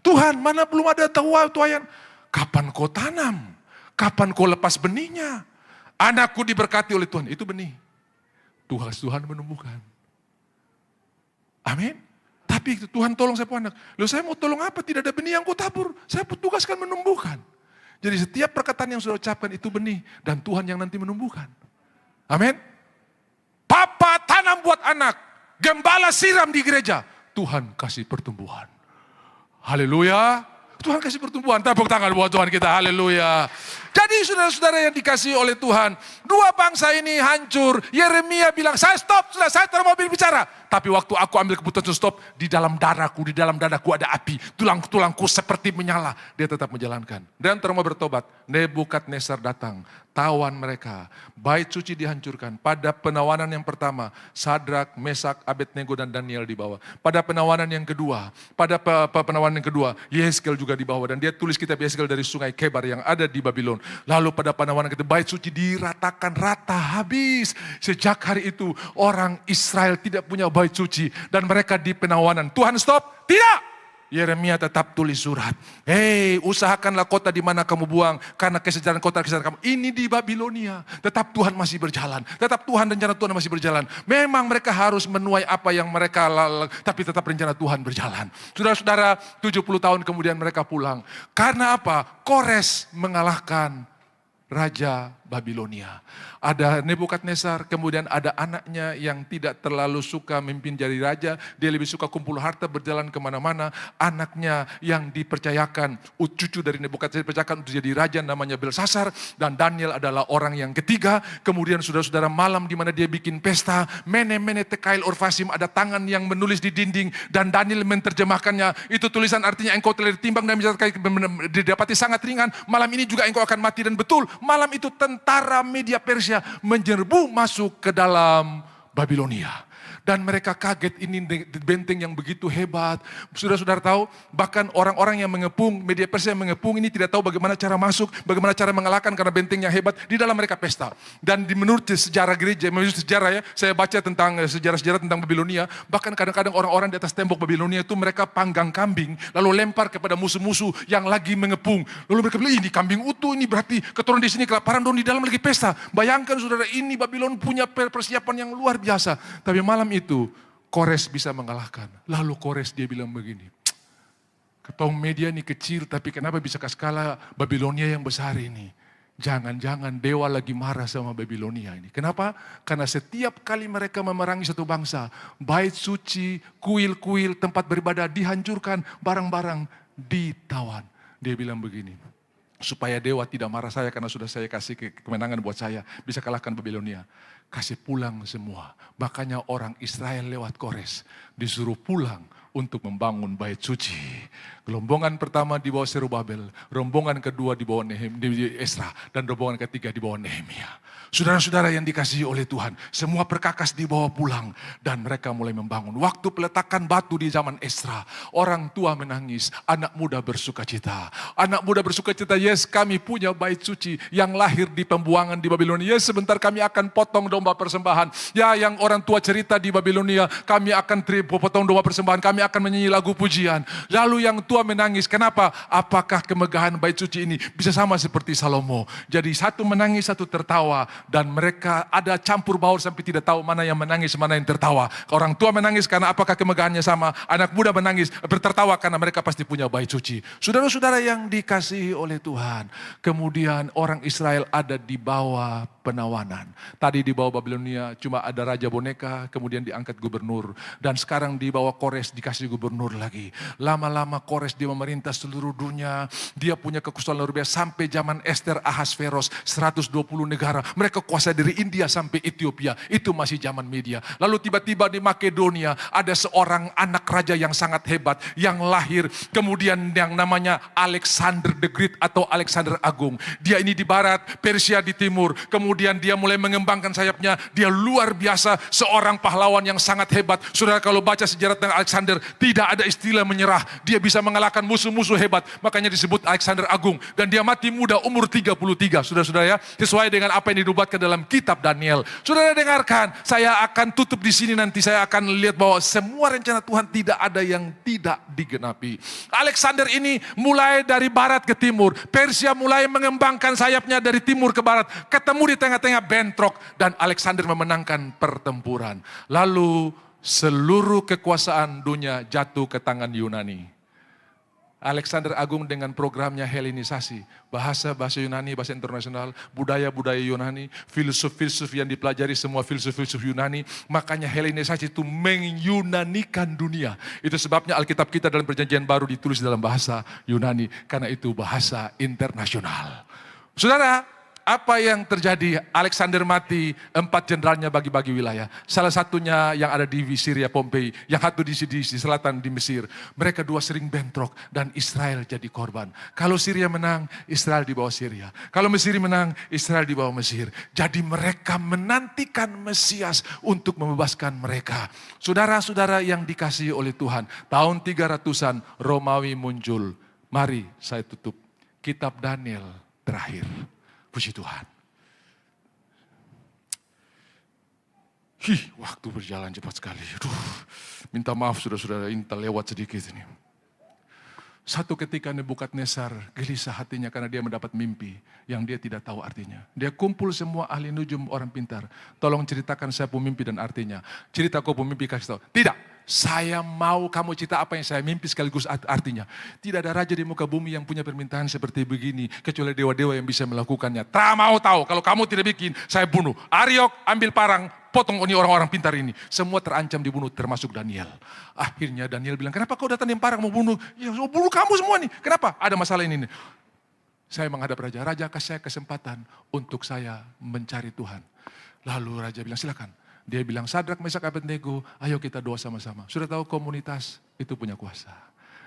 Tuhan, mana belum ada tuayan. Kapan kau tanam? Kapan kau lepas benihnya? Anakku diberkati oleh Tuhan. Itu benih. Tuhan menumbuhkan. Amin. Tapi Tuhan tolong saya punya anak. Loh, saya mau tolong apa? Tidak ada benih yang kau tabur. Saya tugaskan menumbuhkan. Jadi setiap perkataan yang sudah ucapkan itu benih. Dan Tuhan yang nanti menumbuhkan. Amin. Papa tanam buat anak. Gembala siram di gereja. Tuhan kasih pertumbuhan. Haleluya. Tuhan kasih pertumbuhan. Tepuk tangan buat Tuhan kita. Haleluya. Jadi saudara-saudara yang dikasihi oleh Tuhan, dua bangsa ini hancur. Yeremia bilang, saya stop, sudah saya mau bicara. Tapi waktu aku ambil keputusan stop, di dalam dadaku ada api. Tulang-tulangku seperti menyala. Dia tetap menjalankan. Dan terima bertobat. Nebukadnezar datang, tawan mereka. Bait suci dihancurkan. Pada penawanan yang pertama, Sadrak, Mesak, Abednego dan Daniel dibawa. Pada penawanan yang kedua, Yehezkel juga dibawa. Dan dia tulis kitab Yehezkel dari sungai Kebar yang ada di Babylon. Lalu pada penawanan kita bait suci diratakan rata habis. Sejak hari itu orang Israel tidak punya bait suci dan mereka di penawanan. Tuhan stop? Tidak. Yeremia tetap tulis surat. Usahakanlah kota di mana kamu buang karena kesejahteraan kota kamu. Ini di Babilonia. Tetap Tuhan masih berjalan. Tetap Tuhan, rencana Tuhan masih berjalan. Memang mereka harus menuai apa yang mereka tapi tetap rencana Tuhan berjalan. Saudara-saudara, 70 tahun kemudian mereka pulang. Karena apa? Kores mengalahkan Raja Babilonia. Ada Nebukadnezar, kemudian ada anaknya yang tidak terlalu suka memimpin jadi raja. Dia lebih suka kumpul harta, berjalan kemana-mana. Anaknya yang dipercayakan, cucu dari Nebukadnezar dipercayakan untuk jadi raja namanya Belsasar. Dan Daniel adalah orang yang ketiga. Kemudian saudara-saudara, malam di mana dia bikin pesta. Mene tekail orfasim, ada tangan yang menulis di dinding. Dan Daniel menerjemahkannya. Itu tulisan artinya engkau telah ditimbang dan bisa didapati sangat ringan. Malam ini juga engkau akan mati, dan betul. Malam itu tentara Media Persia menyerbu masuk ke dalam Babilonia. Dan mereka kaget, ini benteng yang begitu hebat. Saudara-saudara tahu, bahkan orang-orang yang mengepung, Media Persia yang mengepung ini tidak tahu bagaimana cara masuk, bagaimana cara mengalahkan karena benteng yang hebat. Di dalam mereka pesta. Dan menurut sejarah gereja, menurut sejarah ya, saya baca tentang sejarah-sejarah tentang Babilonia, bahkan kadang-kadang orang-orang di atas tembok Babilonia itu mereka panggang kambing, lalu lempar kepada musuh-musuh yang lagi mengepung. Lalu mereka bilang, ini kambing utuh, ini berarti keturunan di sini kelaparan, dong di dalam lagi pesta. Bayangkan saudara, ini Babylon punya persiapan yang luar biasa. Tapi malam itu Kores bisa mengalahkan. Lalu Kores dia bilang begini, ketua media ini kecil tapi kenapa bisa ke skala Babilonia yang besar ini? Jangan-jangan dewa lagi marah sama Babilonia ini. Kenapa? Karena setiap kali mereka memerangi satu bangsa, bait suci, kuil-kuil, tempat beribadah dihancurkan, barang-barang ditawan. Dia bilang begini, supaya dewa tidak marah saya karena sudah saya kasih kemenangan buat saya, bisa kalahkan Babilonia. Kasih pulang semua. Makanya orang Israel lewat Kores disuruh pulang untuk membangun bait suci. Rombongan pertama di bawah Zerubabel, rombongan kedua di bawah Esra, dan rombongan ketiga di bawah Nehemia. Saudara-saudara yang dikasihi oleh Tuhan, semua perkakas dibawa pulang dan mereka mulai membangun. Waktu peletakan batu di zaman Esra, orang tua menangis, anak muda bersukacita. Anak muda bersukacita, yes kami punya bait suci yang lahir di pembuangan di Babilonia. Yes sebentar kami akan potong domba persembahan. Ya yang orang tua cerita di Babilonia, kami akan potong domba persembahan, kami akan menyanyi lagu pujian. Lalu yang tua menangis, kenapa? Apakah kemegahan bait suci ini bisa sama seperti Salomo? Jadi satu menangis, satu tertawa. Dan mereka ada campur baur sampai tidak tahu mana yang menangis, mana yang tertawa. Orang tua menangis karena apakah kemegahannya sama. Anak muda menangis, tertawa karena mereka pasti punya bait suci. Saudara-saudara yang dikasihi oleh Tuhan. Kemudian orang Israel ada di bawah penawanan. Tadi di bawah Babilonia cuma ada raja boneka, kemudian diangkat gubernur. Dan sekarang di bawah Kores dikasih gubernur lagi. Lama-lama Kores dia memerintah seluruh dunia. Dia punya kekuasaan luar biasa sampai zaman Esther Ahasveros 120 negara. Mereka kuasai dari India sampai Ethiopia. Itu masih zaman media. Lalu tiba-tiba di Makedonia ada seorang anak raja yang sangat hebat yang lahir. Kemudian yang namanya Alexander the Great atau Alexander Agung. Dia ini di barat, Persia di timur. Kemudian dia mulai mengembangkan sayapnya. Dia luar biasa, seorang pahlawan yang sangat hebat. Saudara kalau baca sejarah tentang Alexander, tidak ada istilah menyerah. Dia bisa mengalahkan musuh-musuh hebat. Makanya disebut Alexander Agung. Dan dia mati muda umur 33. Saudara-saudara ya, sesuai dengan apa yang dinubuatkan dalam kitab Daniel. Saudara dengarkan, saya akan tutup di sini nanti. Saya akan lihat bahwa semua rencana Tuhan tidak ada yang tidak digenapi. Alexander ini mulai dari barat ke timur. Persia mulai mengembangkan sayapnya dari timur ke barat. Ketemu di tengah-tengah bentrok. Dan Alexander memenangkan pertempuran. Lalu seluruh kekuasaan dunia jatuh ke tangan Yunani. Alexander Agung dengan programnya Helenisasi. Bahasa-bahasa Yunani, bahasa internasional, budaya-budaya Yunani, filsuf-filsuf yang dipelajari semua filsuf-filsuf Yunani. Makanya Helenisasi itu menyunanikan dunia. Itu sebabnya Alkitab kita dalam Perjanjian Baru ditulis dalam bahasa Yunani. Karena itu bahasa internasional. Saudara, apa yang terjadi? Alexander mati, 4 jenderalnya bagi-bagi wilayah. Salah satunya yang ada di Syria, Pompei. Yang satu di selatan di Mesir. Mereka dua sering bentrok dan Israel jadi korban. Kalau Syria menang, Israel di bawah Syria. Kalau Mesir menang, Israel di bawah Mesir. Jadi mereka menantikan Mesias untuk membebaskan mereka. Saudara-saudara yang dikasihi oleh Tuhan, tahun 300-an Romawi muncul. Mari saya tutup kitab Daniel terakhir. Puji Tuhan. Waktu berjalan cepat sekali. Minta maaf saudara-saudara, intel lewat sedikit ini. Satu ketika Nebukadnezar gelisah hatinya karena dia mendapat mimpi yang dia tidak tahu artinya. Dia kumpul semua ahli nujum orang pintar. Tolong ceritakan saya pemimpi dan artinya. Cerita kau pemimpi kasih tahu. Tidak. Saya mau kamu cerita apa yang saya mimpi sekaligus artinya. Tidak ada raja di muka bumi yang punya permintaan seperti begini. Kecuali dewa-dewa yang bisa melakukannya. Tak mau tahu, kalau kamu tidak bikin, saya bunuh. Ariok ambil parang, potong ini orang-orang pintar ini. Semua terancam dibunuh, termasuk Daniel. Akhirnya Daniel bilang, kenapa kau datang yang parang mau bunuh? Ya mau bunuh kamu semua nih. Kenapa? Ada masalah ini. Saya menghadap raja. Raja kasih saya kesempatan untuk saya mencari Tuhan. Lalu raja bilang, silakan. Dia bilang, Sadrak, Mesak, Abednego, ayo kita doa sama-sama. Sudah tahu komunitas itu punya kuasa.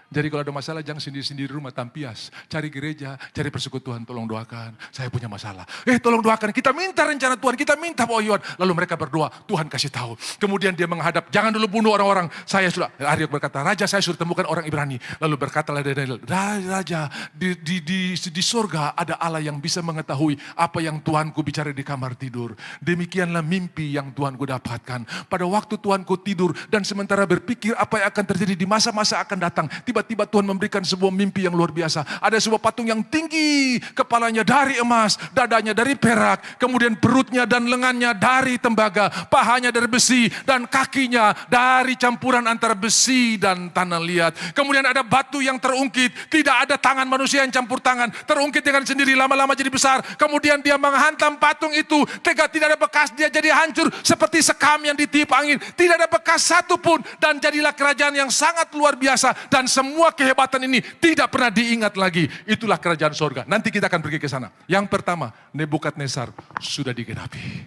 Jadi kalau ada masalah jangan sendiri-sendiri rumah tampias. Cari gereja, cari persekutuan, tolong doakan. Saya punya masalah. Tolong doakan, kita minta rencana Tuhan, kita minta Pak. Lalu mereka berdoa, Tuhan kasih tahu. Kemudian dia menghadap, jangan dulu bunuh orang-orang. Saya sudah, Ariok berkata, Raja saya suruh temukan orang Ibrani. Lalu berkatalah Daniel, Raja di surga ada Allah yang bisa mengetahui apa yang Tuhanku bicara di kamar tidur. Demikianlah mimpi yang Tuhanku dapatkan. Pada waktu Tuhanku tidur dan sementara berpikir apa yang akan terjadi di masa-masa akan datang. Tiba-tiba Tuhan memberikan sebuah mimpi yang luar biasa. Ada sebuah patung yang tinggi, kepalanya dari emas, dadanya dari perak, kemudian perutnya dan lengannya dari tembaga, pahanya dari besi, dan kakinya dari campuran antara besi dan tanah liat. Kemudian ada batu yang terungkit, tidak ada tangan manusia yang campur tangan, terungkit dengan sendiri, lama-lama jadi besar. Kemudian dia menghantam patung itu, tidak ada bekas, dia jadi hancur seperti sekam yang ditiup angin. Tidak ada bekas satupun, dan jadilah kerajaan yang sangat luar biasa. Dan semua kehebatan ini tidak pernah diingat lagi. Itulah kerajaan sorga. Nanti kita akan pergi ke sana. Yang pertama, Nebukadnezar sudah digenapi.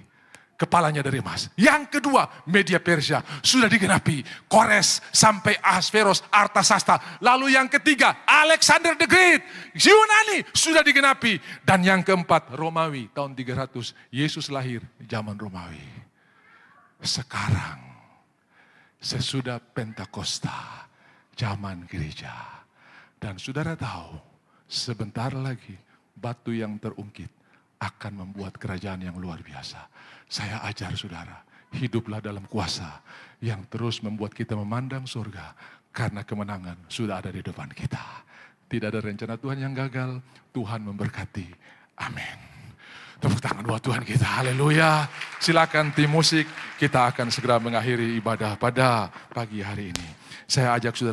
Kepalanya dari emas. Yang kedua, media Persia sudah digenapi. Kores sampai Ahasveros, Artasasta. Lalu yang ketiga, Alexander the Great. Yunani sudah digenapi. Dan yang keempat, Romawi tahun 300. Yesus lahir zaman Romawi. Sekarang, sesudah Pentakosta, zaman gereja. Dan saudara tahu, sebentar lagi batu yang terungkit akan membuat kerajaan yang luar biasa. Saya ajar saudara, hiduplah dalam kuasa yang terus membuat kita memandang surga. Karena kemenangan sudah ada di depan kita. Tidak ada rencana Tuhan yang gagal, Tuhan memberkati. Amin. Tepuk tangan buat Tuhan kita, haleluya. Silakan tim musik, kita akan segera mengakhiri ibadah pada pagi hari ini. Saya ajak saudara